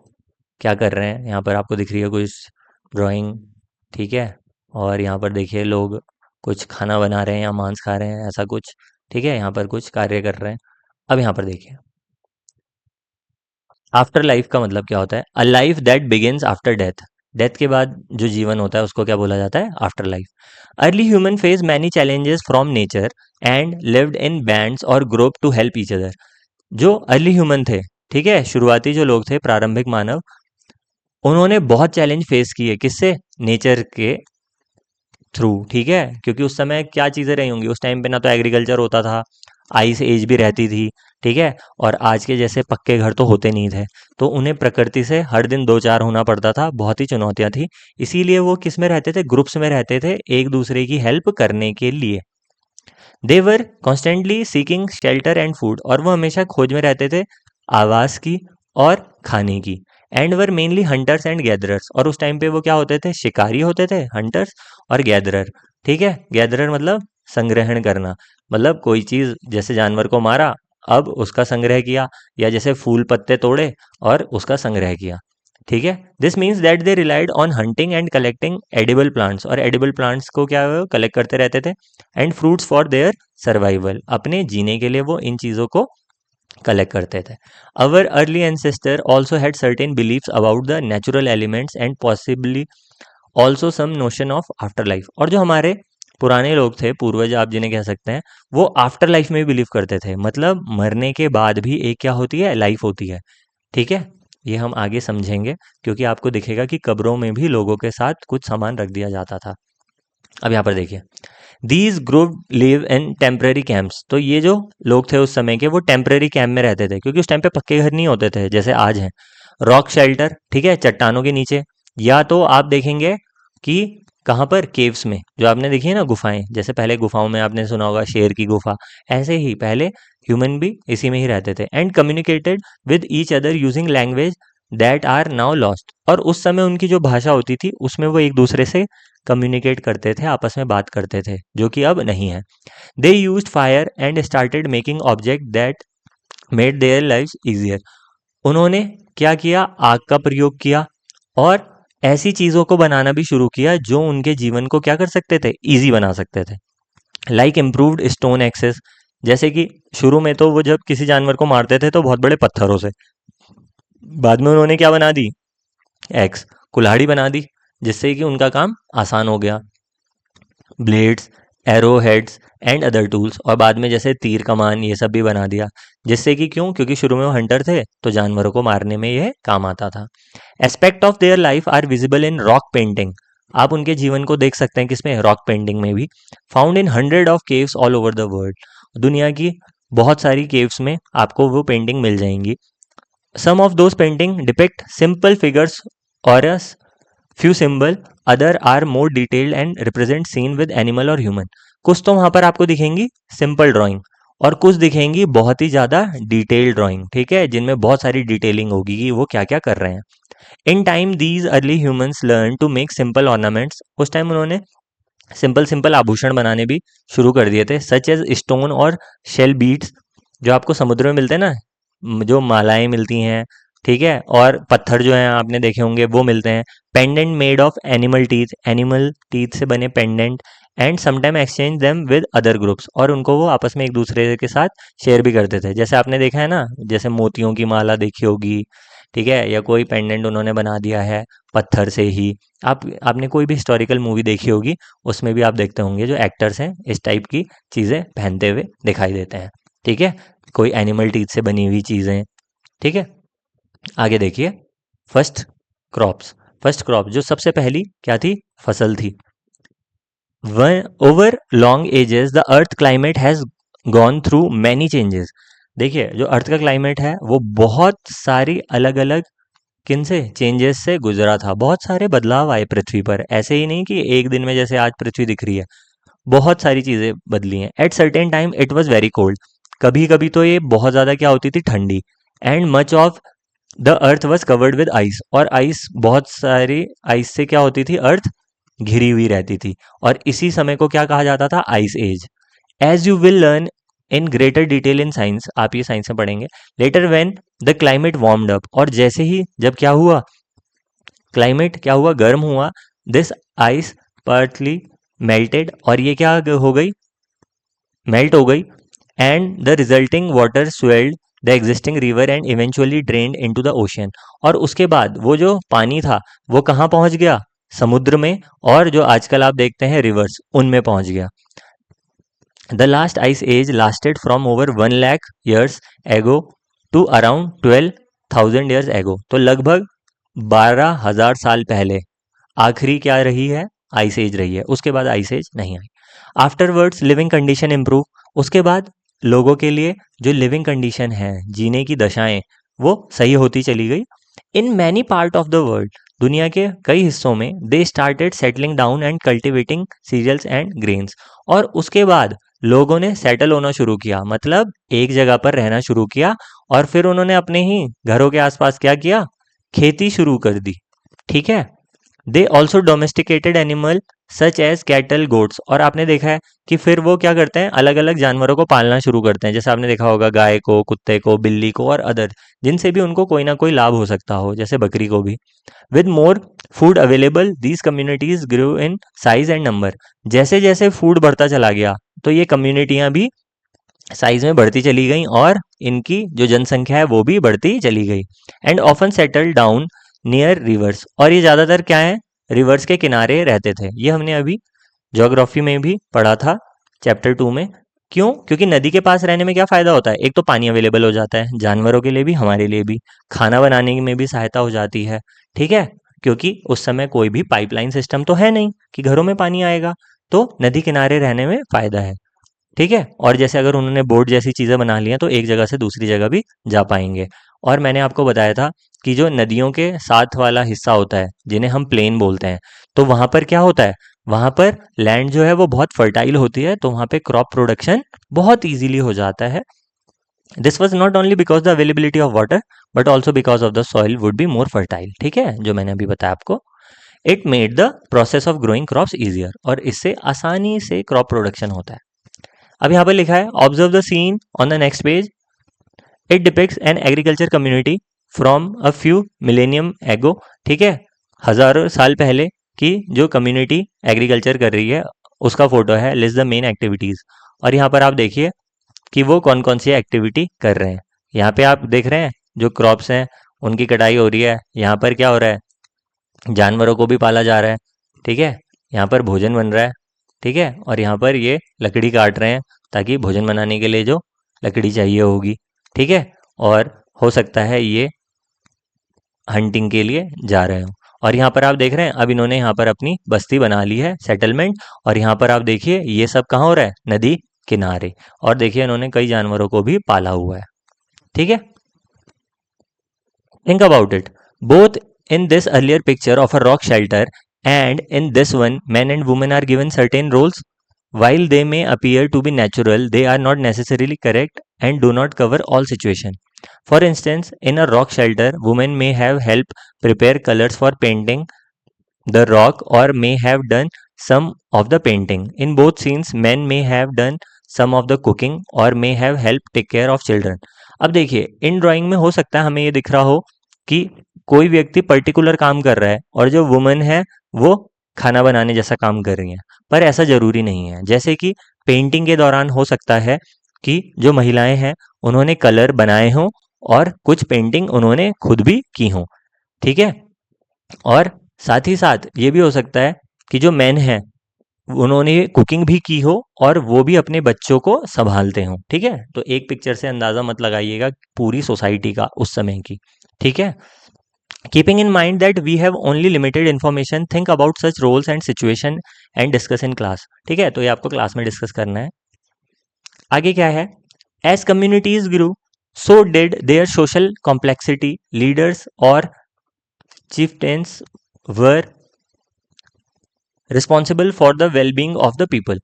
क्या कर रहे हैं, यहाँ पर आपको दिख रही है कुछ ड्राइंग, ठीक है। और यहाँ पर देखिए लोग कुछ खाना बना रहे हैं या मांस खा रहे हैं, ऐसा कुछ, ठीक है, यहाँ पर कुछ कार्य कर रहे हैं। अब यहाँ पर देखिए, आफ्टर लाइफ का मतलब क्या होता है, a life that begins after death, death के बाद जो जीवन होता है उसको क्या बोला जाता है, after life. Early human face many challenges from nature and lived in bands और group to help each other. जो अर्ली ह्यूमन थे, ठीक है, शुरुआती जो लोग थे, प्रारंभिक मानव, उन्होंने बहुत चैलेंज फेस किए, किससे, नेचर के थ्रू, ठीक है, क्योंकि उस समय क्या चीज़ें रही होंगी, उस टाइम पे ना तो एग्रीकल्चर होता था, आइस एज भी रहती थी, ठीक है, और आज के जैसे पक्के घर तो होते नहीं थे, तो उन्हें प्रकृति से हर दिन दो चार होना पड़ता था, बहुत ही चुनौतियां थी। इसीलिए वो किस में रहते थे, ग्रुप्स में रहते थे, एक दूसरे की हेल्प करने के लिए। They were constantly seeking shelter and food, और वो हमेशा खोज में रहते थे आवास की और खाने की। And were mainly hunters and gatherers, और उस टाइम पे वो क्या होते थे, शिकारी होते थे, हंटर्स और गैदरर, ठीक है। गैदरर मतलब संग्रहण करना, मतलब कोई चीज जैसे जानवर को मारा, अब उसका संग्रह किया, या जैसे फूल पत्ते तोड़े और उसका संग्रह किया, ठीक है। This means that they relied on hunting and collecting edible plants, और एडिबल प्लांट्स को क्या कलेक्ट करते रहते थे, and fruits for their survival, अपने जीने के लिए वो इन चीज़ों को कलेक्ट करते थे। Our early ancestor also had certain beliefs about the natural elements and possibly also some notion of after life, और जो हमारे पुराने लोग थे, पूर्वज आप जिन्हें कह सकते हैं, वो आफ्टर लाइफ में भी बिलीव करते थे, मतलब मरने के बाद भी एक क्या होती है, लाइफ होती है, ठीक है। ये हम आगे समझेंगे, क्योंकि आपको दिखेगा कि कब्रों में भी लोगों के साथ कुछ सामान रख दिया जाता था। अब यहाँ पर देखिए, these group live in temporary camps, तो ये जो लोग थे उस समय के, वो टेम्पररी कैंप में रहते थे, क्योंकि उस टाइम पे पक्के घर नहीं होते थे जैसे आज हैं। रॉक शेल्टर, ठीक है, चट्टानों के नीचे, या तो आप देखेंगे कि कहाँ पर, केव्स में, जो आपने देखी है ना गुफाएं, जैसे पहले गुफाओं में आपने सुना होगा शेर की गुफा, ऐसे ही पहले ह्यूमन भी इसी में ही रहते थे। And communicated with each other using language that are now lost, और उस समय उनकी जो भाषा होती थी उसमें वो एक दूसरे से कम्युनिकेट करते थे, आपस में बात करते थे, जो कि अब नहीं है। They used fire and started making object that made their lives easier, उन्होंने क्या किया, आग का प्रयोग किया, और ऐसी चीज़ों को बनाना भी शुरू किया जो उनके जीवन को क्या कर सकते थे, ईजी बना सकते थे। लाइक इम्प्रूव्ड स्टोन एक्सेस, जैसे कि शुरू में तो वो जब किसी जानवर को मारते थे तो बहुत बड़े पत्थरों से, बाद में उन्होंने क्या बना दी, एक्स, कुल्हाड़ी बना दी, जिससे कि उनका काम आसान हो गया। Blades, arrow heads and other tools, और बाद में जैसे तीर कमान ये सब भी बना दिया, जिससे कि क्यों, क्योंकि शुरू में वो हंटर थे तो जानवरों को मारने में ये काम आता था। Aspect of their life are visible in rock painting, आप उनके जीवन को देख सकते हैं किसमें, रॉक पेंटिंग में भी। Found in 100 caves all over the world, दुनिया की बहुत सारी केव्स में आपको वो पेंटिंग मिल जाएंगी। Some of those painting depict simple figures और a few symbol, other are more detailed and represent scene with animal और ह्यूमन। कुछ तो वहां पर आपको दिखेंगी सिंपल ड्राइंग, और कुछ दिखेंगी बहुत ही ज्यादा डिटेल्ड ड्राइंग, ठीक है, जिनमें बहुत सारी डिटेलिंग होगी कि वो क्या क्या कर रहे हैं। In time these early humans learn to make simple ornaments, उस टाइम उन्होंने सिंपल सिंपल आभूषण बनाने भी शुरू कर दिए थे, सच एज स्टोन और शेल बीड्स, जो आपको समुद्र में मिलते हैं ना, जो मालाएं मिलती हैं, ठीक है, और पत्थर जो हैं आपने देखे होंगे वो मिलते हैं। Pendant made of animal teeth से बने pendant, and sometime exchange them with other groups, और उनको वो आपस में एक दूसरे के साथ शेयर भी करते थे। जैसे आपने देखा है ना, जैसे मोतियों की माला देखी होगी, ठीक है, या कोई पेंडेंट उन्होंने बना दिया है पत्थर से ही। आपने कोई भी हिस्टोरिकल मूवी देखी होगी, उसमें भी आप देखते होंगे जो एक्टर्स हैं इस टाइप की चीज़ें पहनते हुए दिखाई देते हैं, ठीक है, कोई एनिमल टीथ से बनी हुई चीज़ें, ठीक है। आगे देखिए, फर्स्ट क्रॉप्स, फर्स्ट क्रॉप जो सबसे पहली क्या थी, फसल थी। Over long ages the earth climate has gone through many changes, देखिए जो अर्थ का क्लाइमेट है वो बहुत सारी अलग अलग किन से चेंजेस से गुजरा था, बहुत सारे बदलाव आए पृथ्वी पर, ऐसे ही नहीं कि एक दिन में जैसे आज पृथ्वी दिख रही है, बहुत सारी चीजें बदली हैं। At certain time it was very cold, कभी कभी तो ये बहुत ज्यादा क्या होती थी, ठंडी। And much of the earth was covered with ice, और आइस, बहुत सारी आइस से क्या होती थी, अर्थ घिरी हुई रहती थी, और इसी समय को क्या कहा जाता था, ice age. As you will learn in greater detail in science, आप ये साइंस में पढ़ेंगे, later when the climate warmed up, और जैसे ही जब क्या हुआ, क्लाइमेट क्या हुआ, गर्म हुआ, दिस आइस पार्टली मेल्टेड, और ये क्या हो गई, मेल्ट हो गई, and the resulting water swelled the existing river and eventually drained into the ocean, और उसके बाद वो जो पानी था वो कहाँ पहुंच गया, समुद्र में, और जो आजकल आप देखते हैं रिवर्स, उनमें पहुंच गया। The last ice age lasted from over 1 lakh years ago to around 12,000 years ago, तो लगभग 12,000 साल पहले आखिरी क्या रही है, आइस एज रही है, उसके बाद आइस एज नहीं आई। आफ्टरवर्ड्स लिविंग कंडीशन इम्प्रूव, उसके बाद लोगों के लिए जो लिविंग कंडीशन है, जीने की दशाएं, वो सही होती चली गई। In many part of the world, दुनिया के कई हिस्सों में, they started settling down and cultivating cereals and grains, और उसके बाद लोगों ने सेटल होना शुरू किया, मतलब एक जगह पर रहना शुरू किया, और फिर उन्होंने अपने ही घरों के आसपास क्या किया, खेती शुरू कर दी, ठीक है। They also domesticated animal such as cattle, goats, और आपने देखा है कि फिर वो क्या करते हैं, अलग अलग जानवरों को पालना शुरू करते हैं, जैसे आपने देखा होगा गाय को, कुत्ते को, बिल्ली को, और अदर, जिनसे भी उनको कोई ना कोई लाभ हो सकता हो, जैसे बकरी को भी। With more food available these communities grow in size and number, जैसे जैसे फूड बढ़ता चला गया तो ये कम्युनिटियां भी साइज में बढ़ती चली गई, और इनकी जो जनसंख्या है वो भी बढ़ती चली गई। And often settle down near reverse, और ये ज़्यादातर क्या है, रिवर्स के किनारे रहते थे, ये हमने अभी ज्योग्राफी में भी पढ़ा था चैप्टर 2 में। क्यों, क्योंकि नदी के पास रहने में क्या फ़ायदा होता है, एक तो पानी अवेलेबल हो जाता है जानवरों के लिए भी, हमारे लिए भी, खाना बनाने में भी सहायता हो जाती है, ठीक है, क्योंकि उस समय कोई भी पाइपलाइन सिस्टम तो है नहीं कि घरों में पानी आएगा, तो नदी किनारे रहने में फ़ायदा है, ठीक है। और जैसे अगर उन्होंने बोट जैसी चीज़ें बना ली हैं तो एक जगह से दूसरी जगह भी जा पाएंगे। और मैंने आपको बताया था कि जो नदियों के साथ वाला हिस्सा होता है, जिन्हें हम प्लेन बोलते हैं, तो वहाँ पर क्या होता है, वहाँ पर लैंड जो है वो बहुत फर्टाइल होती है, तो वहाँ पे क्रॉप प्रोडक्शन बहुत ईजिली हो जाता है। This was not only because the availability of water, but also because of the soil would be more fertile, ठीक है, जो मैंने अभी बताया आपको। It made the process of growing crops easier, और इससे आसानी से क्रॉप प्रोडक्शन होता है। अब यहाँ पर लिखा है, observe the scene on the next page, it depicts an agriculture community from a few millennium ago, ठीक है, हजारों साल पहले की जो कम्युनिटी एग्रीकल्चर कर रही है उसका फोटो है। लिस्ट द मेन एक्टिविटीज, और यहाँ पर आप देखिए कि वो कौन कौन सी एक्टिविटी कर रहे हैं। यहाँ पे आप देख रहे हैं जो क्रॉप्स हैं उनकी कटाई हो रही है, यहाँ पर क्या हो रहा है, जानवरों को भी पाला जा रहा है, ठीक है, यहाँ पर भोजन बन रहा है, ठीक है, और यहाँ पर ये लकड़ी काट रहे हैं ताकि भोजन बनाने के लिए जो लकड़ी चाहिए होगी, ठीक है, और हो सकता है ये हंटिंग के लिए जा रहे हो। और यहाँ पर आप देख रहे हैं अब इन्होंने यहाँ पर अपनी बस्ती बना ली है, सेटलमेंट, और यहाँ पर आप देखिए ये सब कहाँ हो रहा है, नदी किनारे, और देखिए इन्होंने कई जानवरों को भी पाला हुआ है, ठीक है। Think about it. Both in this earlier picture of a rock shelter and in this one, men and women are given certain roles. While they may appear to be natural, they are not necessarily correct and do not cover all situations. For instance, in a rock shelter, women may have helped prepare colors for painting the rock or may have done some of the painting. In both scenes, men may have done some of the cooking or may have helped take care of children. अब देखिए इन drawing में हो सकता है हमें ये दिख रहा हो कि कोई व्यक्ति पर्टिकुलर काम कर रहा है और जो वुमन है वो खाना बनाने जैसा काम कर रही है, पर ऐसा जरूरी नहीं है। जैसे कि पेंटिंग के दौरान हो सकता है कि जो महिलाएं हैं उन्होंने कलर बनाए हों और कुछ पेंटिंग उन्होंने खुद भी की हों, ठीक है, और साथ ही साथ ये भी हो सकता है कि जो मैन हैं उन्होंने कुकिंग भी की हो और वो भी अपने बच्चों को संभालते हों, ठीक है। तो एक पिक्चर से अंदाजा मत लगाइएगा पूरी सोसाइटी का उस समय की, ठीक है। Keeping in mind that we have only limited information, think about such roles and situation and discuss in class, ठीक है। तो ये आपको क्लास में डिस्कस करना है। आगे क्या है, as communities grew so did their social complexity, leaders और chieftains were responsible for the well-being of the people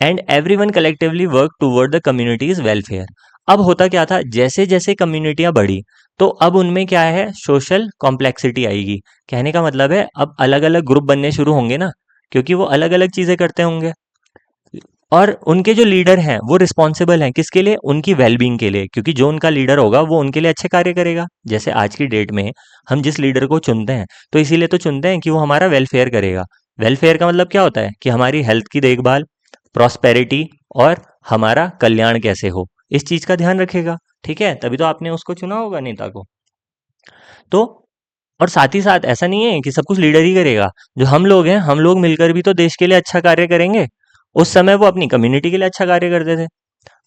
and everyone collectively worked toward the community's welfare. अब होता क्या था, जैसे जैसे कम्युनिटियां बढ़ी तो अब उनमें क्या है, सोशल कॉम्प्लेक्सिटी आएगी। कहने का मतलब है अब अलग अलग ग्रुप बनने शुरू होंगे ना, क्योंकि वो अलग अलग चीजें करते होंगे और उनके जो लीडर हैं वो रिस्पॉन्सिबल हैं किसके लिए, उनकी वेलबींग के लिए, क्योंकि जो उनका लीडर होगा वो उनके लिए अच्छे कार्य करेगा। जैसे आज की डेट में हम जिस लीडर को चुनते हैं तो इसीलिए तो चुनते हैं कि वो हमारा वेलफेयर करेगा। वेलफेयर का मतलब क्या होता है कि हमारी हेल्थ की देखभाल, प्रॉस्पेरिटी और हमारा कल्याण कैसे हो, इस चीज का ध्यान रखेगा, ठीक है, तभी तो आपने उसको चुना होगा नेता को। तो और साथ ही साथ ऐसा नहीं है कि सब कुछ लीडर ही करेगा, जो हम लोग हैं हम लोग मिलकर भी तो देश के लिए अच्छा कार्य करेंगे। उस समय वो अपनी कम्युनिटी के लिए अच्छा कार्य करते थे।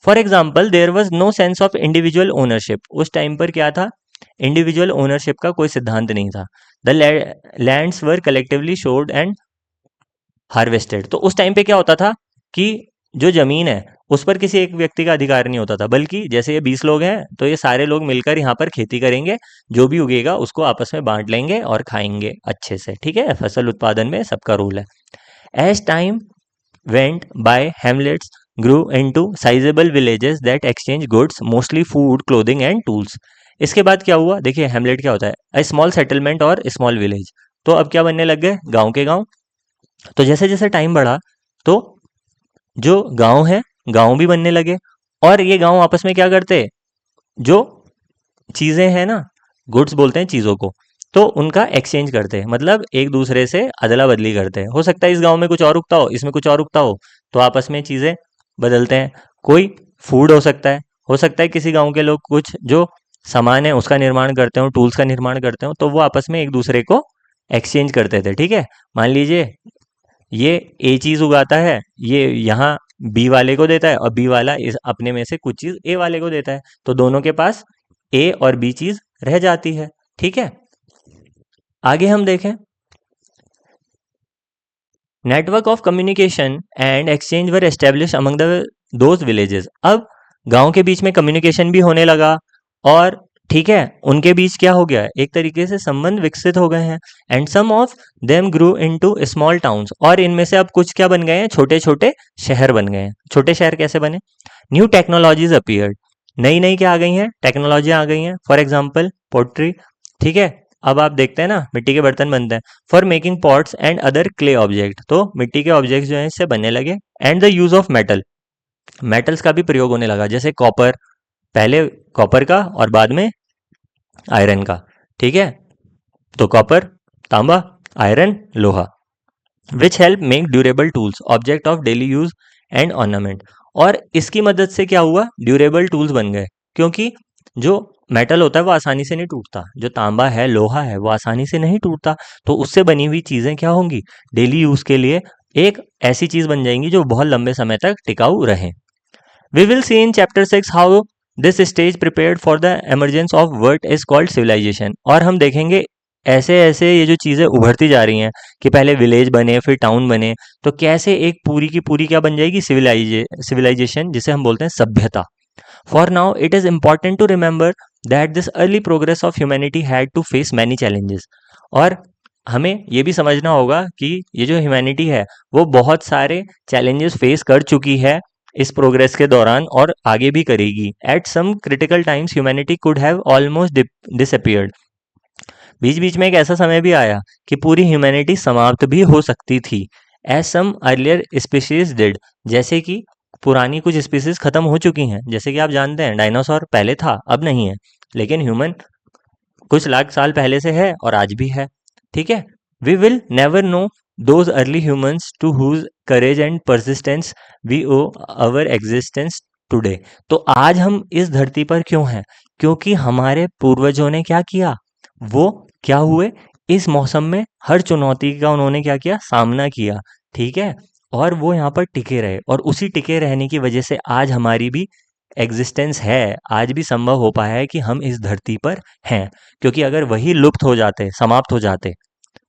For example there was no sense of individual ownership, उस टाइम पर क्या था, इंडिविजुअल ओनरशिप का कोई सिद्धांत नहीं था। The lands were collectively assured and harvested, तो उस टाइम पे क्या होता था कि जो जमीन है उस पर किसी एक व्यक्ति का अधिकार नहीं होता था, बल्कि जैसे ये 20 लोग हैं तो ये सारे लोग मिलकर यहाँ पर खेती करेंगे, जो भी उगेगा उसको आपस में बांट लेंगे और खाएंगे अच्छे से, ठीक है। फसल उत्पादन में सबका रोल है। As time went by, hamlets grew into sizable villages that exchange goods, mostly food, clothing and tools. इसके बाद क्या हुआ, देखिए हेमलेट क्या होता है, अ स्मॉल सेटलमेंट और स्मॉल विलेज। तो अब क्या बनने लग गए, गांव के गांव। तो जैसे जैसे टाइम बढ़ा तो जो गांव है गांव भी बनने लगे और ये गांव आपस में क्या करते, जो चीजें हैं ना, गुड्स बोलते हैं चीजों को, तो उनका एक्सचेंज करते हैं, मतलब एक दूसरे से अदला बदली करते हैं। हो सकता है इस गांव में कुछ और उगता हो, इसमें कुछ और उगता हो, तो आपस में चीजें बदलते हैं। कोई फूड हो सकता है किसी गांव के लोग कुछ जो सामान है उसका निर्माण करते हो, टूल्स का निर्माण करते हो, तो वो आपस में एक दूसरे को एक्सचेंज करते थे, ठीक है। मान लीजिए ये ए चीज उगाता है, ये यहाँ बी वाले को देता है और बी वाला इस अपने में से कुछ चीज ए वाले को देता है, तो दोनों के पास ए और बी चीज रह जाती है, ठीक है। आगे हम देखें, network of communication and exchange were establish among those villages. अब गांव के बीच में कम्युनिकेशन भी होने लगा और ठीक है उनके बीच क्या हो गया, एक तरीके से संबंध विकसित हो गए हैं। And some of them grew into small towns, और इनमें से अब कुछ क्या बन गए हैं, छोटे छोटे शहर बन गए हैं। छोटे शहर कैसे बने, न्यू टेक्नोलॉजीज अपीयर्ड, नई नई क्या आ गई हैं, टेक्नोलॉजी आ गई हैं। फॉर एग्जाम्पल पोट्री, ठीक है, अब आप देखते हैं ना मिट्टी के बर्तन बनते हैं। For making pots and other clay object, तो मिट्टी के ऑब्जेक्ट जो है इससे बनने लगे। And the use of metal, metals का भी प्रयोग होने लगा, जैसे कॉपर, पहले कॉपर का और बाद में आयरन का, ठीक है। तो कॉपर, तांबा, आयरन, लोहा, which help make durable tools object of daily use and ornament. और इसकी मदद से क्या हुआ, ड्यूरेबल टूल्स बन गए, क्योंकि जो मेटल होता है वो आसानी से नहीं टूटता, जो तांबा है, लोहा है, वो आसानी से नहीं टूटता। तो उससे बनी हुई चीज़ें क्या होंगी, डेली यूज़ के लिए एक ऐसी चीज़ बन जाएंगी जो बहुत लंबे समय तक टिकाऊ रहे। We will see in chapter 6 how this stage prepared for the emergence of what is called civilization। और हम देखेंगे ऐसे ऐसे ये जो चीज़ें उभरती जा रही हैं कि पहले विलेज बने फिर टाउन बने, तो कैसे एक पूरी की पूरी क्या बन जाएगी, सिविलाइजेशन, जिसे हम बोलते हैं सभ्यता। For now, it is important to remember that this early progress of humanity had to face many challenges। और हमें ये भी समझना होगा कि ये जो ह्यूमैनिटी है वो बहुत सारे चैलेंजेस फेस कर चुकी है इस प्रोग्रेस के दौरान और आगे भी करेगी। At some critical times humanity could have almost disappeared. बीच बीच में एक ऐसा समय भी आया कि पूरी ह्यूमैनिटी समाप्त भी हो सकती थी। As some earlier species did, जैसे कि पुरानी कुछ स्पीसीज खत्म हो चुकी हैं। जैसे कि आप जानते हैं डायनासोर पहले था अब नहीं है, लेकिन ह्यूमन कुछ लाख साल पहले से है और आज भी है। ठीक है, we will never know those early humans to whose courage and persistence we owe our existence today. तो आज हम इस धरती पर क्यों हैं, क्योंकि हमारे पूर्वजों ने क्या किया, वो क्या हुए, इस मौसम में हर चुनौती का उन्होंने क्या किया, सामना किया। ठीक है, और वो यहाँ पर टिके रहे, और उसी टिके रहने की वजह से आज हमारी भी एग्जिस्टेंस है, आज भी संभव हो पाया है कि हम इस धरती पर हैं। क्योंकि अगर वही लुप्त हो जाते, समाप्त हो जाते,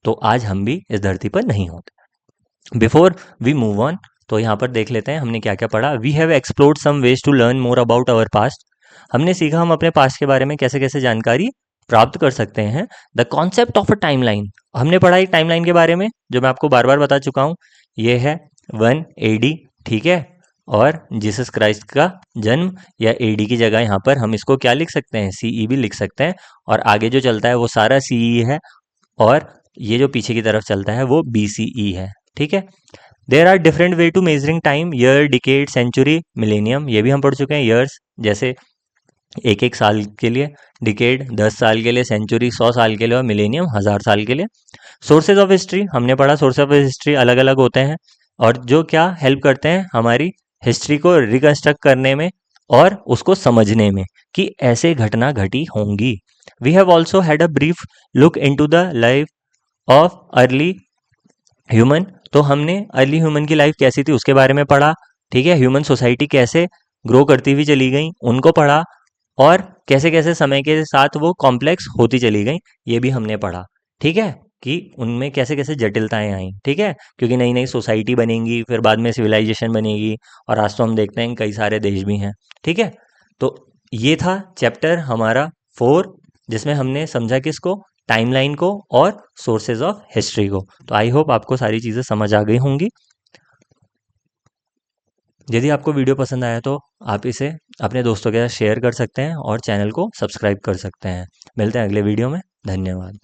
तो आज हम भी इस धरती पर नहीं होते। बिफोर वी मूव ऑन, तो यहाँ पर देख लेते हैं हमने क्या क्या पढ़ा। We have explored some ways to learn more about our past. हमने सीखा हम अपने पास्ट के बारे में कैसे कैसे जानकारी प्राप्त कर सकते हैं। The concept of a timeline, हमने पढ़ा एक टाइमलाइन के बारे में जो मैं आपको बार बार बता चुका हूँ। ये है 1 AD, ठीक है, और जीसस क्राइस्ट का जन्म, या AD की जगह यहाँ पर हम इसको क्या लिख सकते हैं, CE भी लिख सकते हैं। और आगे जो चलता है वो सारा CE है, और ये जो पीछे की तरफ चलता है वो BCE है। ठीक है, there are different way to measuring time, year, decade, century, millennium, ये भी हम पढ़ चुके हैं। ईयर्स जैसे एक एक साल के लिए, डिकेड 10 साल के लिए, सेंचुरी 100 साल के लिए, और मिलेनियम 1000 साल के लिए। सोर्सेज ऑफ हिस्ट्री हमने पढ़ा, सोर्स ऑफ हिस्ट्री अलग अलग होते हैं और जो क्या हेल्प करते हैं हमारी हिस्ट्री को रिकंस्ट्रक्ट करने में और उसको समझने में कि ऐसे घटना घटी होंगी। We have also had a brief look into the life of early human, तो हमने अर्ली ह्यूमन की लाइफ कैसी थी उसके बारे में पढ़ा। ठीक है, ह्यूमन सोसाइटी कैसे ग्रो करती हुई चली गई उनको पढ़ा, और कैसे कैसे समय के साथ वो कॉम्प्लेक्स होती चली गई ये भी हमने पढ़ा। ठीक है, कि उनमें कैसे कैसे जटिलताएं आई। ठीक है, क्योंकि नई नई सोसाइटी बनेंगी, फिर बाद में सिविलाइजेशन बनेगी, और आज तो हम देखते हैं कई सारे देश भी हैं। ठीक है, तो ये था चैप्टर हमारा 4, जिसमें हमने समझा किसको, टाइमलाइन को और सोर्सेज ऑफ हिस्ट्री को। तो आई होप आपको सारी चीज़ें समझ आ गई होंगी। यदि आपको वीडियो पसंद आया तो आप इसे अपने दोस्तों के साथ शेयर कर सकते हैं और चैनल को सब्सक्राइब कर सकते हैं। मिलते हैं अगले वीडियो में, धन्यवाद।